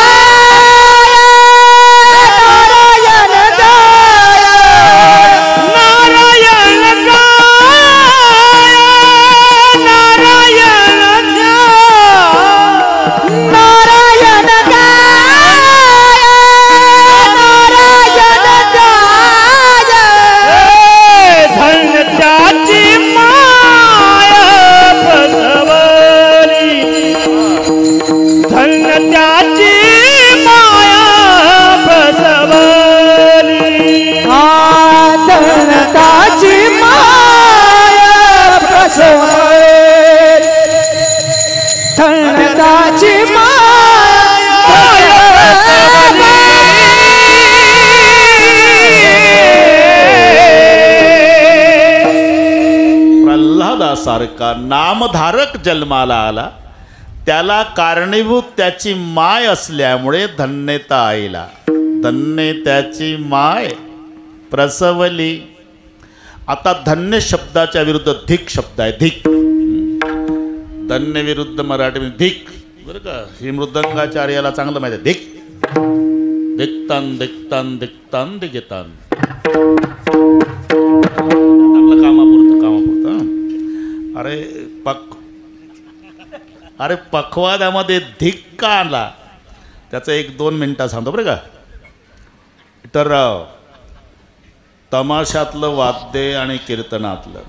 नारायण गाय, नारायण ध्याय, नारायण गाय, नारायण गाय. धन्य त्याची माया प्रसवली, धन्य त्याची माया प्रसवली. धन्यताची माया प्रसवली, धन्यताची माया प्रल्हादासारखा नामधारक जन्माला आला. त्याला कारणीभूत त्याची माय असल्यामुळे धन्यता आईला. धन्य त्याची माय प्रसवली. आता धन्य शब्दाच्या विरुद्ध धिक शब्द आहे. धिक. धन्य विरुद्ध मराठीमध्ये धिक. बरं का, ही मृदंगाचार्याला चांगलं माहिती आहे. धिक धिकतान धिकतान धिकतान धिगतान. आपलं कामापुरतं कामापुरतं. अरे पखवादामध्ये धिक का आला त्याचं 1-2 मिनिटं सांगतो बरं का. विठ्ठलराव, तमाशातलं वाद्य आणि कीर्तनातलं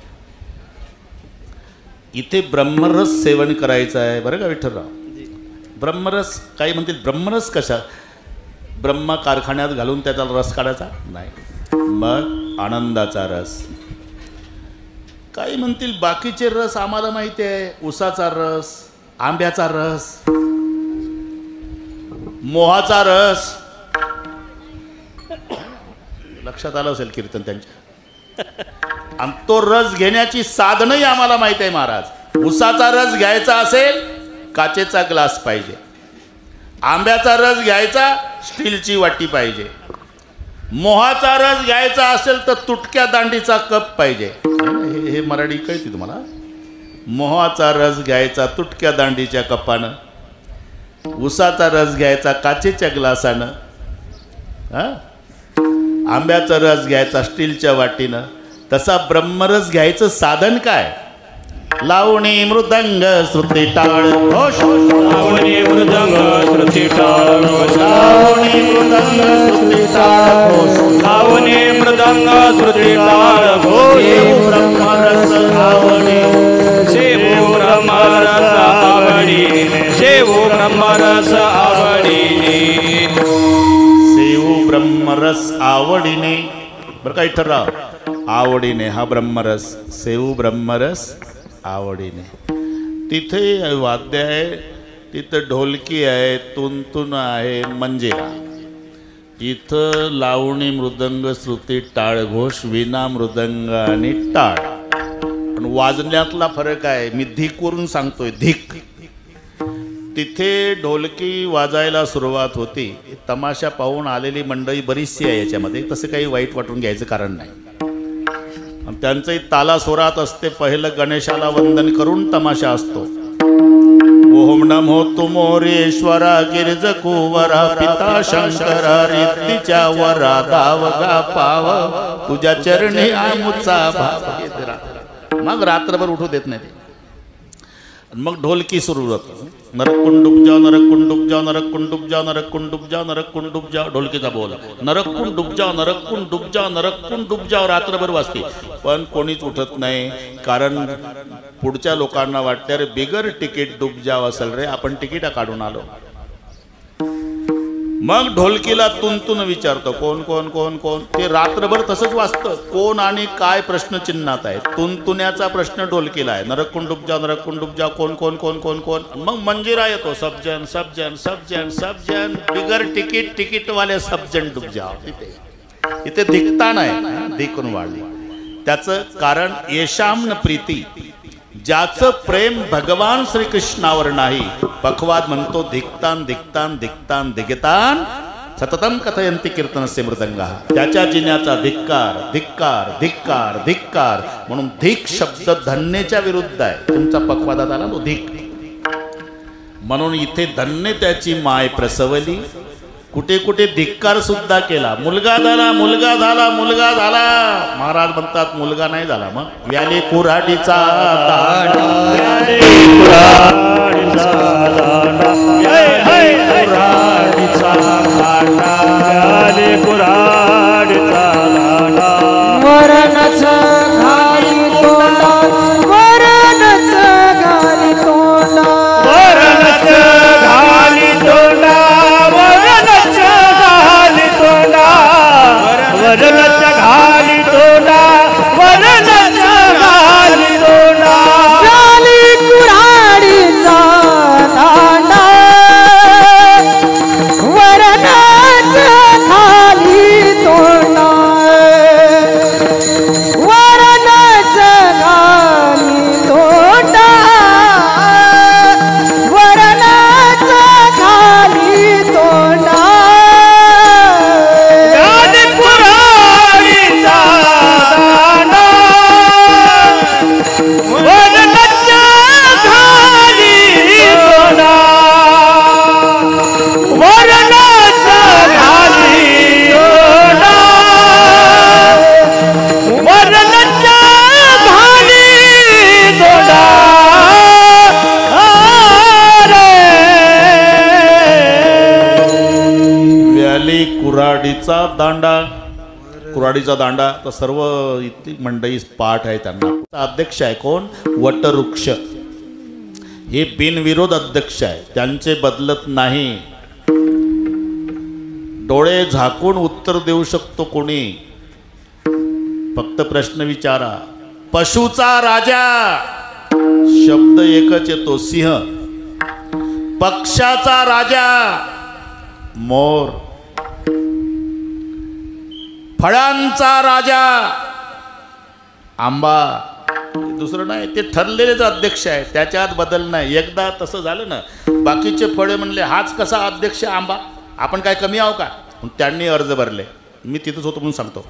इथे ब्रह्मरस सेवन करायचं आहे बरं का विठ्ठलराव. ब्रह्मरस, काही म्हणतील ब्रह्मरस कशा, ब्रह्म कारखान्यात घालून त्याचा रस काढायचा नाही, मग आनंदाचा रस. काही म्हणतील बाकीचे रस आम्हाला माहिती आहे, उसाचा रस, आंब्याचा रस, मोहाचा रस. लक्षात आलं असेल कीर्तन त्यांच्या. आणि तो रस घेण्याची साधनही आम्हाला माहिती आहे महाराज. उसाचा रस घ्यायचा असेल काचेचा ग्लास पाहिजे, आंब्याचा रस घ्यायचा स्टीलची वाटी पाहिजे, मोहाचा रस घ्यायचा असेल तर तुटक्या दांडीचा कप पाहिजे. हे मराठी कळते तुम्हाला. मोहाचा रस घ्यायचा तुटक्या दांडीच्या कपानं, उसाचा रस घ्यायचा काचेच्या ग्लासानं, आंब्याचा रस घ्यायचा स्टीलच्या वाटीनं. तसा ब्रह्मरस घ्यायचं साधन काय? लावणी मृदंग श्रुती टाळ घोष, लावणी मृदंग श्रुती टाळ घोष, लावणी मृदंग श्रुती टाळ घोष, लावणी मृदंग श्रुती टाळ घोष. ब्रह्मरस आवडी, शेवो ब्रह्मरस आवडीने, शेवो ब्रह्मरस आवडीने, सेवू ब्रह्मरस आवडीने. बरं काही ठराव, आवडीने हा ब्रह्मरस, सेवू ब्रह्मरस आवडीने. तिथे वाद्य आहे, तिथं ढोलकी आहे, तुंतुन आहे, मंजिरा. इथं लावणी मृदंग श्रुती टाळ घोष, विना मृदंग आणि टाळ. पण वाजण्यातला फरक आहे. मी धिकवरून सांगतोय, धिक. तिथे ढोलकी वाजायला सुरुवात होती. तमाशा पाहून आलेली मंडळी बरीचशी आहे याच्यामध्ये, तसं काही वाईट वाटून घ्यायचं कारण नाही. त्यांचंही तालासुरात असते. पहिलं गणेशाला वंदन करून तमाशा असतो. ओम नमो तुमोरेश्वरा गिरिज कुवरा पिता शंकरा रिद्धीच्या वरा दावगा पाव तुझ्या चरणी आमुचा भाव. मग रात्रभर उठू देत नाही. मग ढोलकी सुरू होतं, नरकुंडुब जा नरकुंडुब जा नरकुंडुब जा नरकुंडुब जा नरकुंडुब जा, ढोलकीचा बोल, नरकुंडुब जा नरकुंडुब जा नरकुंडुब जा, रात्रभर वाजते पण कोणीच उठत नाही. कारण पुढच्या लोकांना वाटते रे बिगर तिकीट डूब जाव असेल रे, आपण तिकीट काढून आलो. मग ढोलकीला तुंतून विचारतो कोण कोण कोण कोण, ते रात्रभर तसंच वाचतं, कोण आणि काय प्रश्नचिन्हात आहे. तुंतुण्याचा प्रश्न ढोलकीला आहे, नरकुंडुब जा कोण कोण कोण कोण कोण. मग मंजिरा येतो, सबजन सबजन सबजन सबजन, बिगर तिकीट तिकीटवाले सबजन डूब जा. इथे धिकता नाही, धिकून वाढली. त्याचं कारण येशाम्न प्रीती, ज्याचं प्रेम भगवान श्रीकृष्णावर नाही. पखवाद म्हणतो धिक्तान धिक्तान धिक्तान धिगतान सततम कथयंती कीर्तनस्य मृदंगा. त्याच्या जिन्याचा धिक्कार धिक्कार धिक्कार धिक्कार. म्हणून धिक शब्द धन्येच्या विरुद्ध आहे. तुमचा पखवादात आला तो धिक. म्हणून इथे धन्य त्याची माय प्रसवली. कुठे कुठे धिक्कार सुद्धा केला. मुलगा झाला मुलगा झाला मुलगा झाला, महाराज म्हणतात मुलगा नाही झाला. मग व्याली कुऱ्हाडीचा दांडा, व्याली कुऱ्हाडीचा दांडा, कुऱ्हाडीचा दांडा, व्याली कुऱ्हाडीचा दांडा. वरणच घाली तोंडा, वरणच घाली तोंडा, वरणच घाली तोंडा, वरणच घाली तोंडा, वरणच घाली तोंडा, वरणच घाली तोंडा. व्याली कुऱ्हाडीचा दांडा, वरणच घाली तोंडा, वरणच घाली तोंडा, वरणच घाली तोंडा. व्याली कुऱ्हाडीचा दांडा, वरणच घाली तोंडा, वरणच घाली तोंडा, वरणच घाली तोंडा. व्याली कुऱ्हाडीचा दांडा. कुऱ्हाडीचा दांडा तर सर्व इथली मंडळी पाठ आहे. त्यांना अध्यक्ष आहे कोण, वटवृक्ष. हे बिनविरोध अध्यक्ष आहे, त्यांचे बदलत नाही. डोळे झाकून उत्तर देऊ शकतो कोणी, फक्त प्रश्न विचारा. पशुचा राजा शब्द एकच येतो, सिंह. पक्षाचा राजा मोर. फळांचा राजा आंबा. दुसरं नाही, ते ठरलेलेच अध्यक्ष आहे, त्याच्यात बदल नाही. एकदा तसं झालं ना, बाकीचे फळे म्हणले हाच कसा अध्यक्ष आंबा, आपण काय कमी आहो का. त्यांनी अर्ज भरले, मी तिथंच होतो म्हणून सांगतो.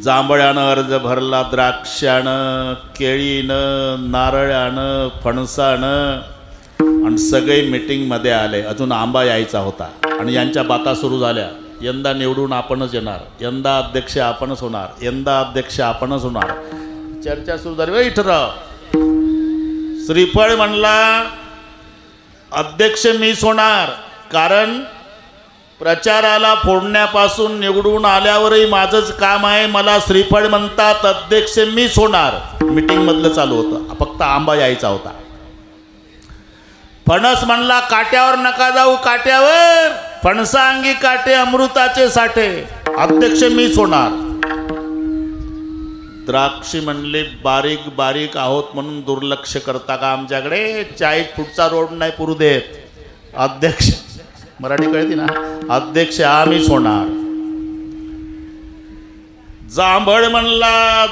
जांभळ्यानं अर्ज भरला, द्राक्षानं, केळीनं, नारळानं, फणसानं, आणि सगळे मीटिंगमध्ये आले. अजून आंबा यायचा होता आणि यांच्या बाता सुरू झाल्या. यंदा निवडून आपणच येणार, यंदा अध्यक्ष आपणच होणार, यंदा अध्यक्ष आपणच होणार. चर्चा सुरू झाली. विठ्ठलराव श्रीफळ म्हणला अध्यक्ष मीच होणार, कारण प्रचाराला फोडण्यापासून निवडून आल्यावरही माझंच काम आहे. मला श्रीफळ म्हणतात, अध्यक्ष मीच होणार. मीटिंगमधलं चालू होतं, फक्त आंबा यायचा होता. फणस म्हणला काट्यावर नका जाऊ, काट्यावर फणसांगी काटे अमृताचे साठे, अध्यक्ष मीच होणार. द्राक्षी म्हणले बारीक बारीक आहोत म्हणून दुर्लक्ष करता का आमच्याकडे, 40 फूटचा रोड नाही पुरू देत. अध्यक्ष, मराठी कळते ना, अध्यक्ष आम्हीच होणार. जांभळ म्हणला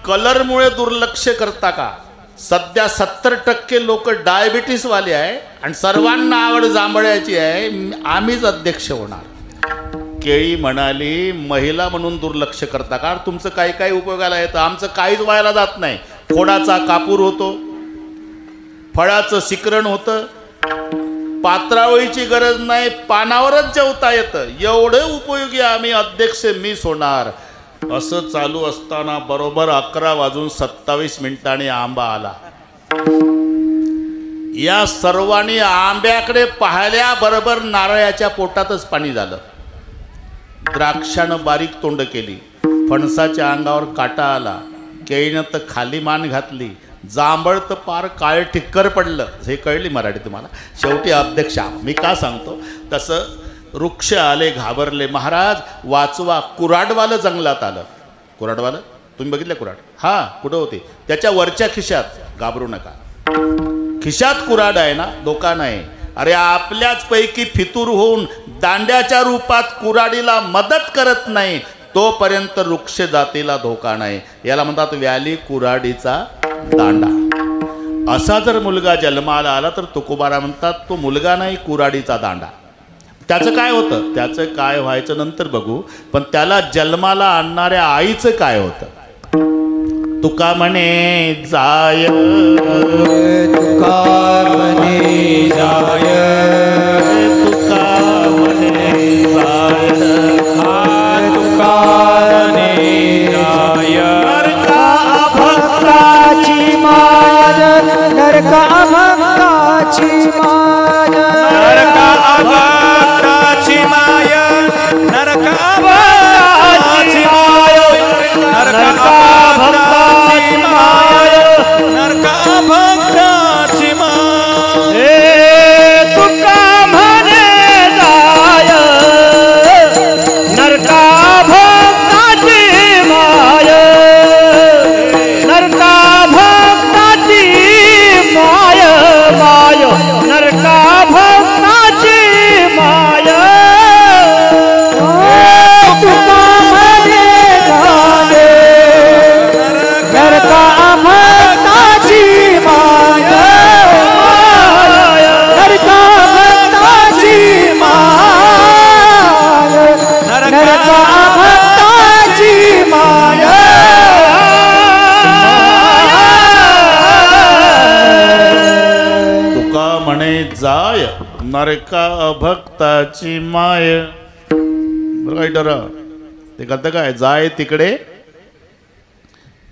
कलरमुळे दुर्लक्ष करता का, सध्या 70% लोक डायबिटीस वाले आहे आणि सर्वांना आवड जांभळ्याची आहे, आम्हीच अध्यक्ष होणार. केळी म्हणाली महिला म्हणून दुर्लक्ष करता का, तुमचं काही काही उपयोगाला येतं, आमचं काहीच व्हायला जात नाही. खोडाचा कापूर होतो, फळाचं शिकरण होतं, पात्रावळीची गरज नाही, पानावरच जेवता येतं, एवढं उपयोगी आम्ही, अध्यक्ष मीच होणार. असं चालू असताना बरोबर 11:27 आंबा आला. या सर्वांनी आंब्याकडे पाहिल्याबरोबर नारळाच्या पोटातच पाणी झालं. द्राक्षानं बारीक तोंड केली, फणसाच्या अंगावर काटा आला, केळीनं तर खाली मान घातली, जांभळ तर पार काळ टिक्कर पडलं. हे कळली मराठी तुम्हाला. शेवटी अध्यक्षा मी का सांगतो तसं वृक्ष आले घाबरले, महाराज वाचवा. कुऱ्हाडवालं जंगलात आलं. कुऱ्हाडवालं तुम्ही बघितलं कुऱ्हाड? हां, कुठं होते? त्याच्या वरच्या खिशात. घाबरू नका, खिशात कुऱ्हाड आहे ना, धोका नाही. अरे आपल्याच पैकी फितूर होऊन दांड्याच्या रूपात कुऱ्हाडीला मदत करत नाही तोपर्यंत वृक्ष जातीला धोका नाही. याला म्हणतात व्याली कुऱ्हाडीचा दांडा. असा जर मुलगा जन्माला आला तर तुकोबारा म्हणतात तो मुलगा नाही, कुऱ्हाडीचा दांडा. त्याचं काय होतं, त्याचं काय व्हायचं नंतर बघू, पण त्याला जन्माला आणणाऱ्या आईचं काय होतं. तुका म्हणे जाय, तुका म्हणे जाय, तुका म्हणे जाय, तुका म्हणे जाय. नरका भक्ताची माय, नरका भक्ताची माय, नरका भक्ताची माय, नरका भक्ताची माय, नरका भक्ताची माय, नरका भक्ताची माय. हे तुका म्हणे जाय, नरका भक्ताची माय, नरका भक्ताची माय, माय नरका भक्ताची माय. तुका म्हणे जाय, नरका भक्ताची माय, नरका भक्ताची माय, नरका भक्ताची माय. तुका म्हणे जाय, नरका अभक्ताची माय. बरं काय डरा ते करतं काय, जाय तिकडे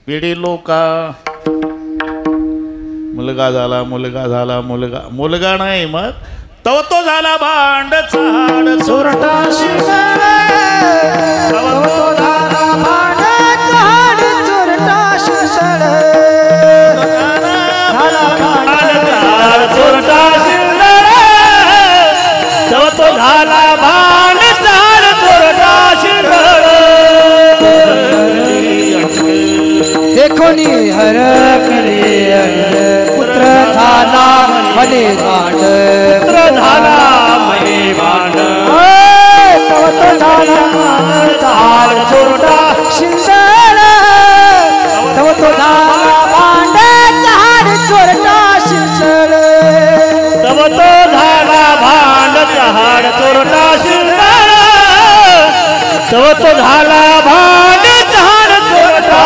पिढी लोका. मुलगा झाला, मुलगा झाला, मुलगा मुलगा नाही मग तव तो झाला भांड झाड चोरटा शिंगाड, तव तो झाला भांड झाड, चोरटा शिंगाड, झाला भांड झाड, चोरटा शिंगाड, तव तो झाला भांड झाड, चोरटा शिंगाड. देखोनी हर करे पुत्र झाला म्हणे भांड, पुत्र झाला म्हणे भांड. तव तो झाला झाड, चोरटा शिंगाड, तव तो झाला भांड झाड, चोरटा शिंगाड. तव तो झाला भांड झाड, चोरटा शिंगाड, तव तो झाला भांड झाड, चोरटा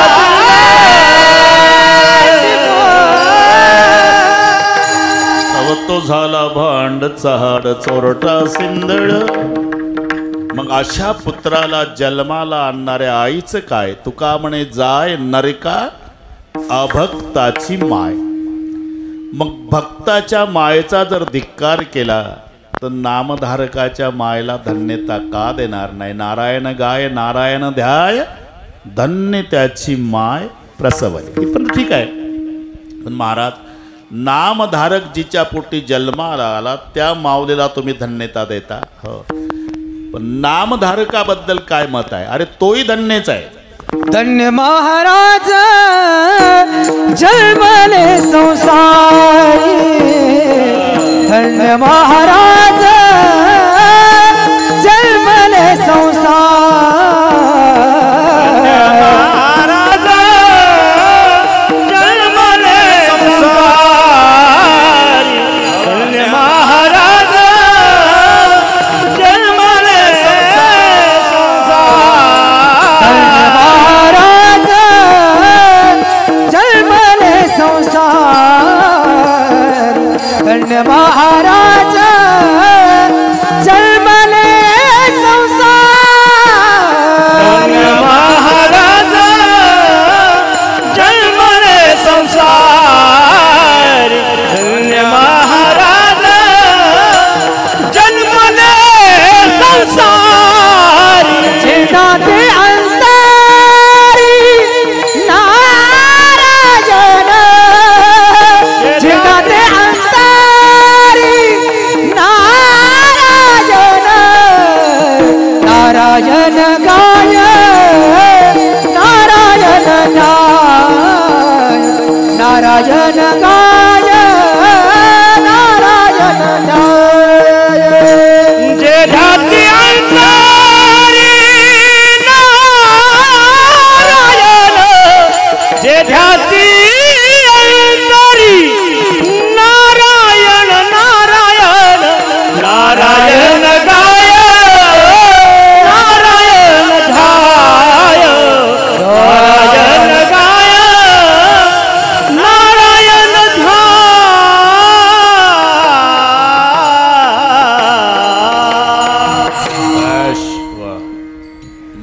तव तो झाला भांड चहाड चोरटा सिंदळ. मग अशा पुत्राला जन्माला आणणाऱ्या आईचं काय. तुका म्हणे जाय, नरका अभक्ताची माय. मग भक्ताच्या मायेचा जर धिक्कार केला तर नामधारकाच्या मायेला धन्यता का देणार नाही. नारायण गाय, नारायण ध्याय, धन्य त्याची माय प्रसवली. पण ठीक आहे, पण महाराज नामधारक जिच्या पोटी जन्माला आला त्या माऊलीला तुम्ही धन्यता देता. हो, पण नामधारकाबद्दल काय मत आहे. अरे तोही धन्यच आहे. धन्य महाराज जन्मले संसारी, धन्य महाराज जन्मले संसारी, महाराज जन्मले संसारी, धन्य महाराज जन्मले संसारी, धन्य महाराज जन्मले संसारी,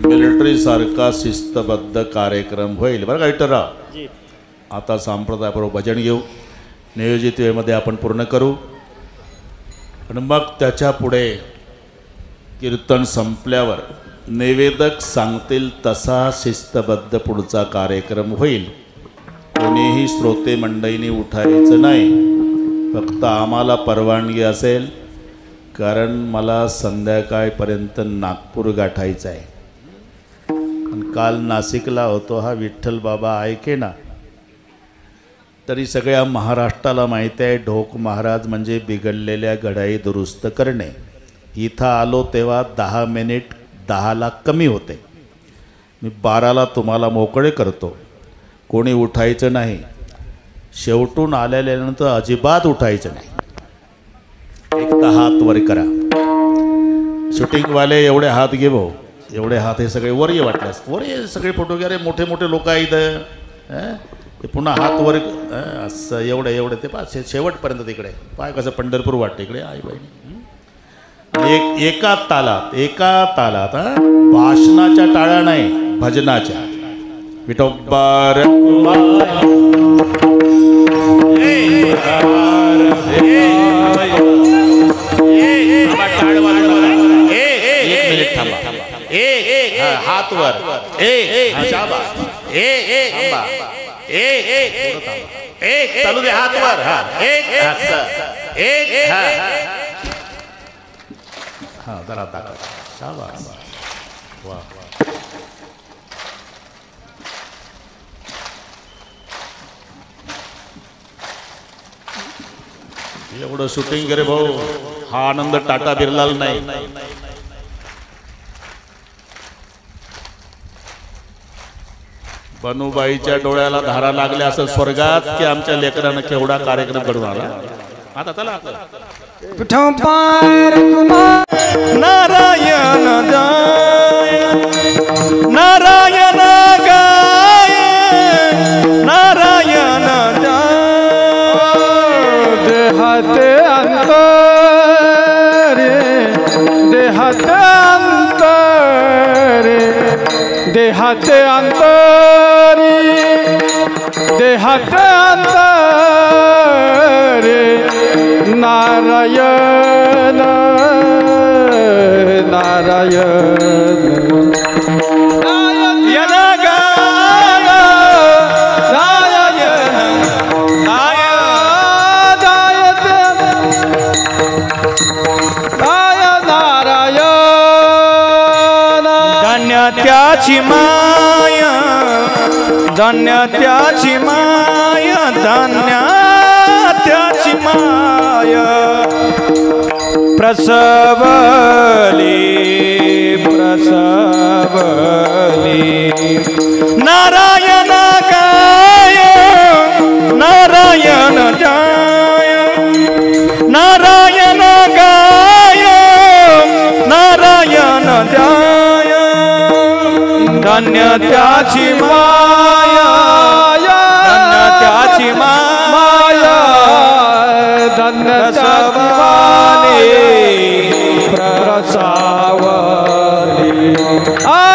मिलिटरी सारखा शिस्तबद्ध कार्यक्रम होईल बरं का विठ्ठलराव. जी आता संप्रदायाबरोबर भजन घेऊ, नियोजित वेळेमध्ये आपण पूर्ण करू आणि मग त्याच्या पुढे कीर्तन संपल्यावर निवेदक सांगतील तसा शिस्तबद्ध पुढचा कार्यक्रम होईल. कोणीही श्रोते मंडळींनी उठायचं नाही, फक्त आम्हाला परवानगी असेल, कारण मला संध्याकाळपर्यंत नागपूर गाठायचं आहे. आणि काल नाशिकला होतो, हा विठ्ठल बाबा ऐके ना. तरी सगळ्या महाराष्ट्राला माहीत आहे ढोक महाराज म्हणजे बिघडलेल्या घडाई दुरुस्त करणे. इथं आलो तेव्हा 10 मिनिट 10ला कमी होते. मी 12ला तुम्हाला मोकळे करतो. कोणी उठायचं नाही. शेवटून आलेल्यानंतर अजिबात उठायचं नाही. एकदा हात वर करा. शूटिंगवाले एवढे हात घे भाऊ, एवढे हात. हे सगळे वर ये वाटल्यास वर ये. सगळे फोटो घ्या रे, मोठे मोठे लोक आहेत. हे पुन्हा हात वर असं एवढे एवढे ते पा शेवटपर्यंत तिकडे पाय कसं पंढरपूर वाटतं इकडे आई बहिणी. एका तालात भाषणाच्या टाळ्या नाही, भजनाच्या. विठोबार हात वर. चालू दे हात वर. हा जरा दाखव. शाबास. वा एवढं शूटिंग करे भाऊ. हा आनंद टाटा बिर्लाल नाही. बनूबाईच्या डोळ्याला धारा लागल्या असं स्वर्गात की आमच्या लेकरानं केवढा कार्यक्रम घडून आला. आता चला नारायण जाय नारायण गाय नारायण जाय. देहात अंतरे देहात अंतरे देहात अंतरे देहात अंतरे नारायण नारायण नारायण गाय नारायण गाय धन्य त्याची माया धन्य त्याची माया धन्य त्याची माया. प्रसवली नारायण गाय नारायण जाय नारायण गाय नारायण जाय. धन्य त्याची माया धन्य त्याची माया धन्य प्रसावली.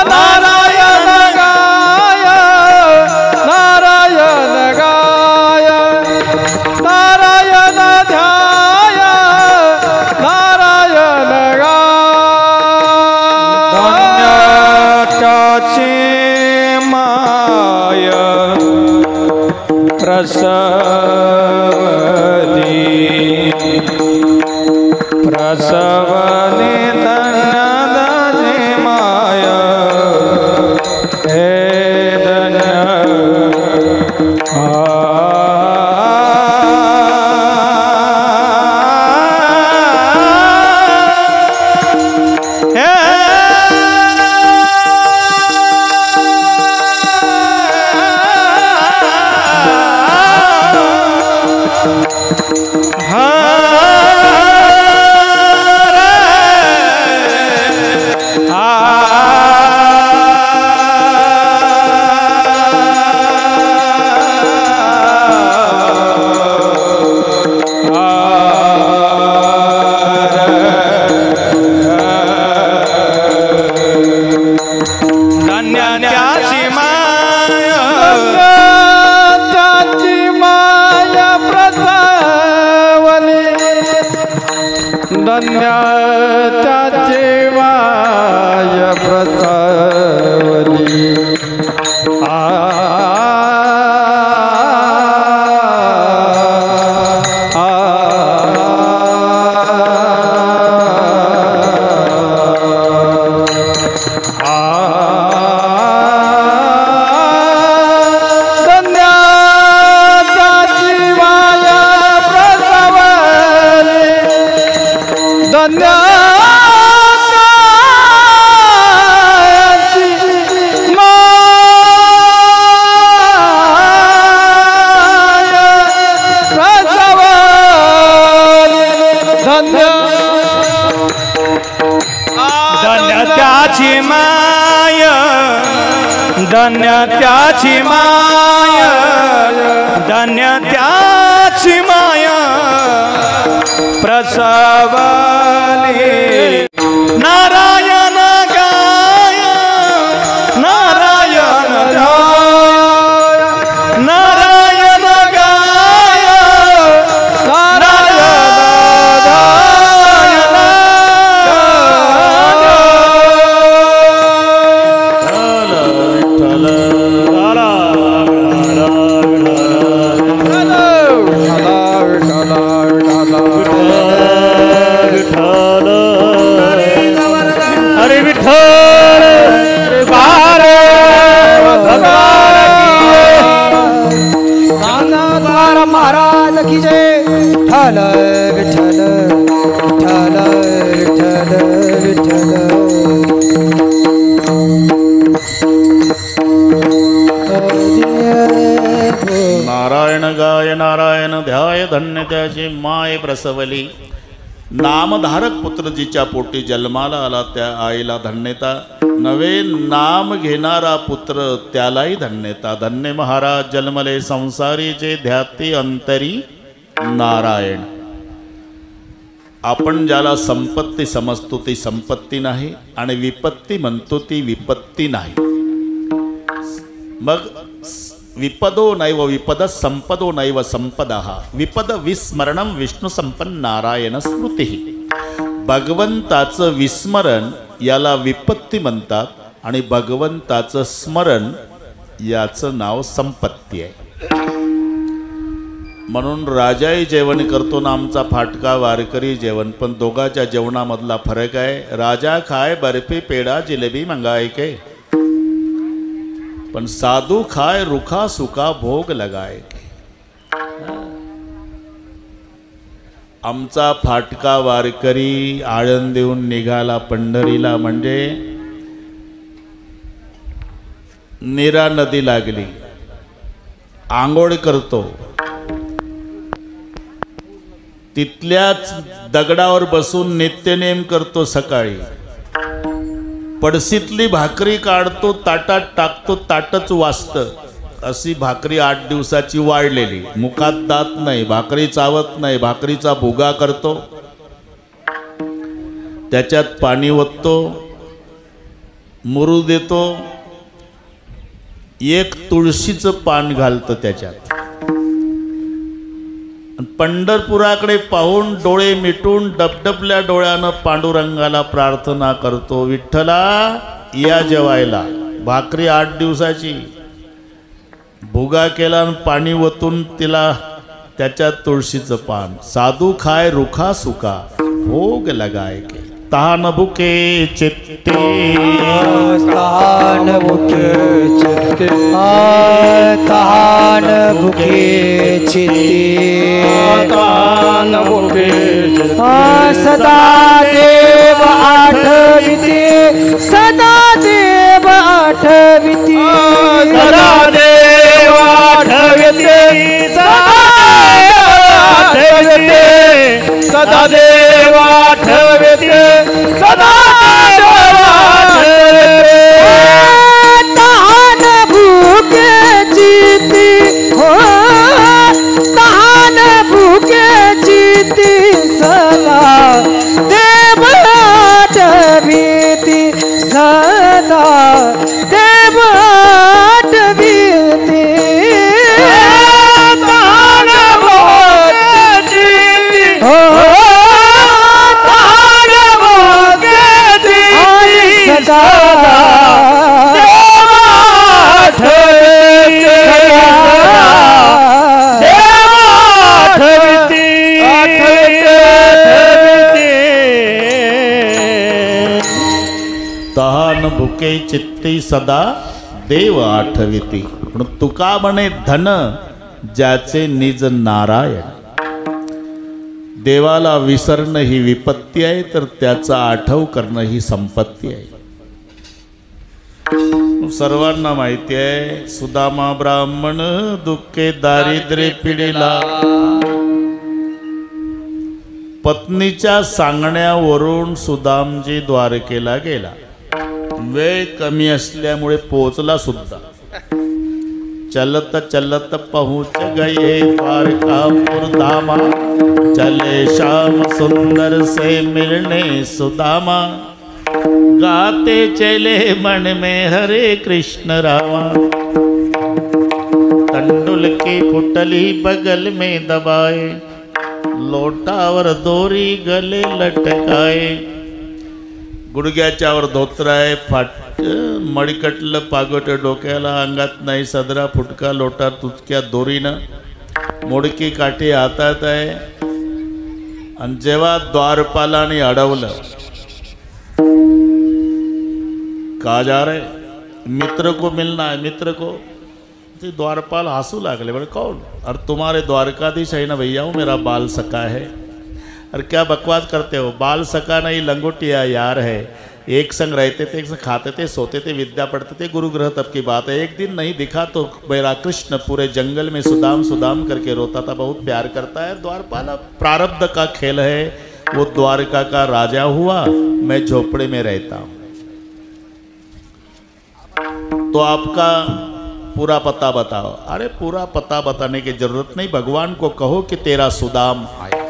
नारायण गाय नारायण गाय नारायण ध्याय नारायण धन्य त्याची माय प्रसवली प्रसवली धन्य त्याची माया. धन्य त्याची माया त्याची माया प्रसावली धन्य त्याची माया प्रसावली धन्य त्याची माया धन्य त्याची माया प्रसवली नारायण गाय नारायण नारायण गाय हरे विठ्ठल बारे भगवान महाराज की जय विठ्ठल विठ्ठल विठ्ठल विठ्ठल नारायण गाय नारायण ध्याय धन्य त्याची माय प्रसवली नामधारक पुत्र जिच्या पोटी जन्माला आला त्या आईला धन्यता नवे नाम घेणारा पुत्र त्यालाही धन्यता धन्य महाराज जन्मले संसारीचे ध्याती अंतरी नारायण आपण ज्याला संपत्ती समजतो ती संपत्ती नाही आणि विपत्ती म्हणतो ती विपत्ती नाही मग विपदो नैव विपद संपदो नैव संपदः विपद विस्मरणम विष्णु संपन्न नारायण स्मृती भगवंताचं विस्मरण याला विपत्ती म्हणतात आणि भगवंताचं स्मरण याचं नाव संपत्ती आहे म्हणून राजाही जेवण करतो ना आमचा फाटका वारकरी जेवण पण दोघाच्या जेवणामधला फरक आहे राजा खाय बर्फी पेढा जिलेबी मंगाय के पण साधू खाय रुखा सुखा भोग लगाय आमचा फाटका वारकरी आळंदीहून निघाला पंढरीला म्हणजे नीरा नदी लागली आंघोळ करतो तिथल्याच दगडावर बसून नित्यनेम करतो सकाळी पडसीतली भाकरी काढतो ताटात टाकतो ताटच वाजतं अशी भाकरी 8 दिवसाची वाढलेली मुखात दात नाही भाकरी चावत नाही भाकरीचा भुगा करतो त्याच्यात पाणी ओततो मुरू देतो एक तुळशीचं पान घालतं त्याच्यात पंढरपुराकडे पाहून डोळे मिटून डबडबल्या डोळ्यानं पांडुरंगाला प्रार्थना करतो विठ्ठला या जेवायला भाकरी 8 दिवसाची भुगा केला आणि पाणी ओतून तिला त्याच्यात तुळशीचं पान साधू खाय रुखा सुखा भोग लगाय के तान भुके चित्ते तान भुके चित्ते तान भुके चित्ते तान भुके सदा देव आठविते सदा देव आठविते सदा देव आठविते सदा देव आठविते सदा देव आठविते तान भुके चित्ते हो तान भुके चित्ते सदा देव आठविते सदा देव तुके चित्ती सदा देव आठविती. म्हणून तुका म्हणे धन ज्याचे निज नारायण. देवाला विसरणं ही विपत्ती आहे, तर त्याचा आठव करणं ही संपत्ती आहे. सर्वांना माहिती आहे सुदामा ब्राह्मण दुःखे दारिद्र्य पिढीला. पत्नीच्या सांगण्यावरून सुदामजी द्वारकेला गेला. वेळ कमी असल्यामुळे पोहोचला सुद्धा. चलत चलत पहुँच गए द्वारकापुर धामा. चले श्याम सुंदर से मिलने सुदामा. गाते चले मन में हरे कृष्ण रामा. तंडुल की पुटली बगल में दबाए. लोटावर दोरी गले लटकाए. गुडघ्याच्यावर धोतर आहे, मडकटलं पागोट डोक्याला, अंगात नाही सदरा, फुटका लोटा तुटक्या दोरीनं, मोडकी काठी हातात आहे. आणि जेव्हा द्वारपालाने अडवलं, कहा जा रहे मित्र को मिलना है, मित्र को. ते द्वारपाल हंसू लागले. बोले कौन? और तुम्हारे द्वारकाधीश है ना भैया, वो मेरा बाल सखा है. अरे क्या बकवास करते हो, बाल सखा नहीं लंगोटिया यार है. एक संग रहते थे, एक संग खाते थे, सोते थे, विद्या पढ़ते थे, गुरु ग्रह तब की बात है. एक दिन नहीं दिखा तो मेरा कृष्ण पूरे जंगल में सुदाम सुदाम करके रोता था, बहुत प्यार करता है. द्वारपाल प्रारब्ध का खेल है. वो द्वारका का राजा हुआ, मैं झोपड़े में रहता हूँ. तो आपका पूरा पता बताओ. अरे पूरा पता बताने की जरूरत नहीं, भगवान को कहो कि तेरा सुदाम आया.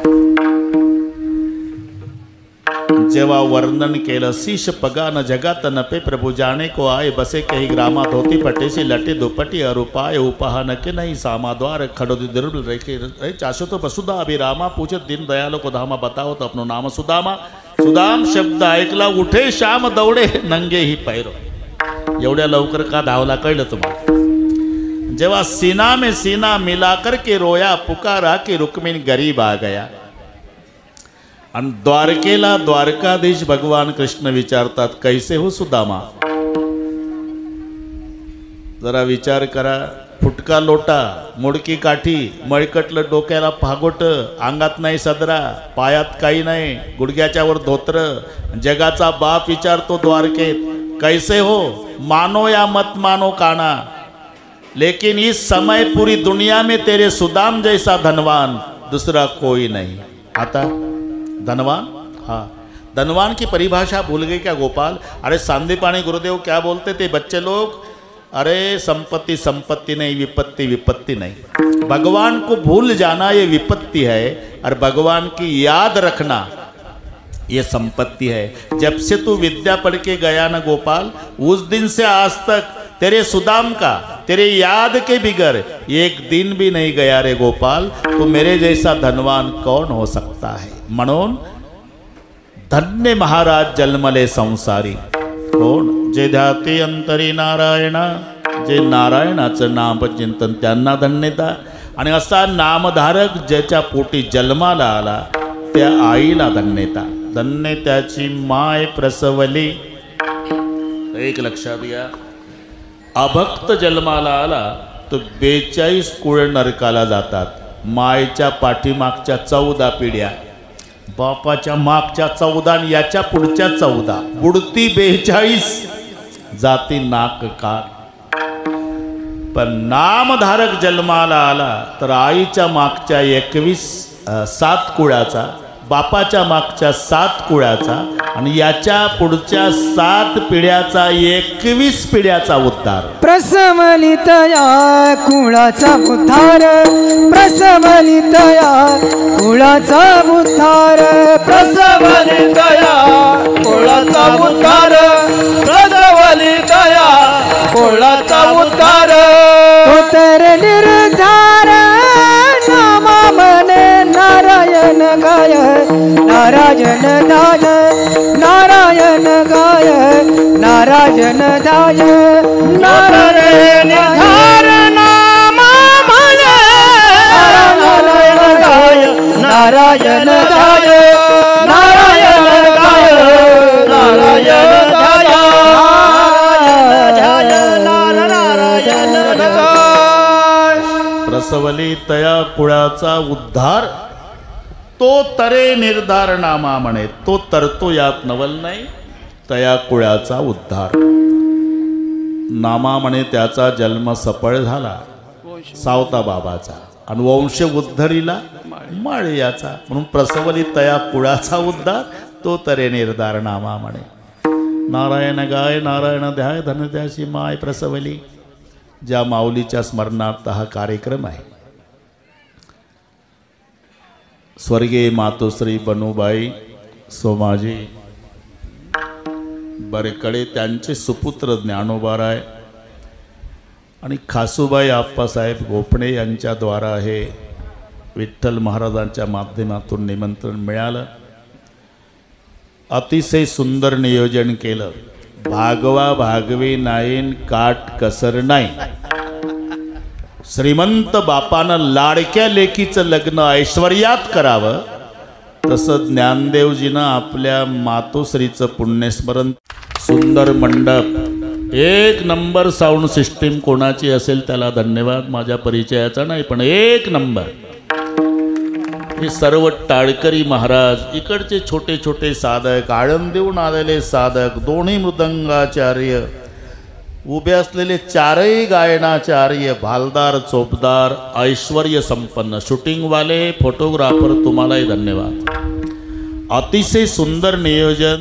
जेव्हा वर्णन केलं, शीश पगा न जगात नपे प्रभु जाने को आए. बसे कही ग्रामा धोती पटेशी लटे दुपटी अरुपाय. उपहान के नहीं सामाद्वार खड़ोदी दुर्बल रेखे चाशो तो वसुधा अभिरामा. पूछे दीन दयालो को धामा बताओ तो अपनो नाम सुदामा. सुदाम शब्द ऐकला उठे श्याम दौडे नंगे ही पैरो. एवढ्या लवकर का धावला कळलं तुम्हाला. जेव्हा सीना में सीना मिलाकर के रोया, पुकारा कि रुक्मिणी गरीब आ गया. आणि द्वारकेला द्वारकाधीश भगवान कृष्ण विचारतात, कैसे हो सुदामा. जरा विचार करा. फुटका लोटा, मुडकी काठी, मळकटलं डोक्याला फागोट, अंगात नाही सदरा, पायात काही नाही, गुडघ्याच्या वर धोत्र. जगाचा बाप विचारतो द्वारकेत, कैसे हो, मानो या मत मानो काना, लेकिन इस समय पूरी दुनिया में तेरे सुदाम जैसा धनवान दूसरा कोई नहीं. आता धनवान, हाँ धनवान की परिभाषा भूल गए क्या गोपाल. अरे सांदीपानी गुरुदेव क्या बोलते थे बच्चे लोग, अरे संपत्ति संपत्ति नहीं, विपत्ति विपत्ति नहीं. भगवान को भूल जाना ये विपत्ति है, और भगवान की याद रखना ये संपत्ति है. जब से तू विद्या पढ़ के गया ना गोपाल, उस दिन से आज तक तेरे सुदाम का, तेरे याद के बिगर एक दिन भी नहीं गया रे गोपाल. तो मेरे जैसा धनवान कौन हो सकता है. म्हणून धन्य महाराज जन्मले संसारी. कोण? जे ध्याते अंतरी नारायणा, जे नारायणाचं नाम चिंतन त्यांना धन्यता. आणि असा नामधारक ज्याच्या पोटी जन्माला आला त्या आईला धन्यता. धन्य त्याची माय प्रसवली. एक लक्षात घ्या, अभक्त जन्माला आला तो 42 कुळ नरकाला जातात. मायच्या पाठीमागच्या 14 पिढ्या, बापाच्या मागच्या 14 आणि याच्या पुढच्या 14, बुडती 42 जाती नाक का. पण नामधारक जन्माला आला तर आईच्या मागच्या 7 कुळाचा, बापाच्या मागच्या 7 कुळाचा आणि याच्या पुढच्या 7 पिढ्याचा 21 पिढ्याचा उद्धार. प्रसवलितया कुळाचा उद्धार, प्रसवलितया कुळाचा उद्धार, प्रसवलितया कुळाचा उद्धार, प्रसवलितया कुळाचा उद्धार. उतर निर्धार नामा मने नारायण गाय, नारायण दाय, नारायण गाय, नारायण दाय, नारायण निर्धार नामा मने नारायण गाय, नारायण गाय, नारायण गाय, नारायण गाय. प्रसवली तया कुळाचा उद्धार, तो तरे निर्धार नामा म्हणे. तो तरतो यात नवल नाही, तया कुळाचा उद्धार. नामा म्हणे त्याचा जन्म सफळ झाला सावता बाबाचा, आणि वंश उद्धरीला माळियाचा. म्हणून प्रसवली तया कुळाचा उद्धार, तो तरे निर्धार नामा म्हणे. नारायण गाय नारायण ध्याय धन त्याशी माय प्रसवली. ज्या माऊलीच्या स्मरणार्थ हा कार्यक्रम आहे. स्वर्गीय मातोश्री बनूबाई सोमाजी बरेकडे त्यांचे सुपुत्र ज्ञानोबाराय आणि खासूबाई आप्पासाहेब गोपणे यांच्याद्वारा हे विठ्ठल महाराजांच्या माध्यमातून निमंत्रण मिळालं. अतिशय सुंदर नियोजन केलं. भागवा भागवी नाईन काट कसर नाही. श्रीमंत बापानं लाडक्या लेकीचं लग्न ऐश्वर्यात करावं, तसं ज्ञानदेवजीनं आपल्या मातोश्रीचं पुण्यस्मरण. सुंदर मंडप, एक नंबर साऊंड सिस्टीम. कोणाची असेल त्याला धन्यवाद, माझ्या परिचयाचा नाही पण एक नंबर. हे सर्व टाळकरी महाराज, इकडचे छोटे छोटे साधक, आळंदीहून आलेले साधक, दोन्ही मृदंगाचार्य, उभे असलेले चारही गायनाचार्य, भालदार चोपदार, ऐश्वर्य संपन्न, शूटिंगवाले, फोटोग्राफर, तुम्हालाही धन्यवाद. अतिशय सुंदर नियोजन.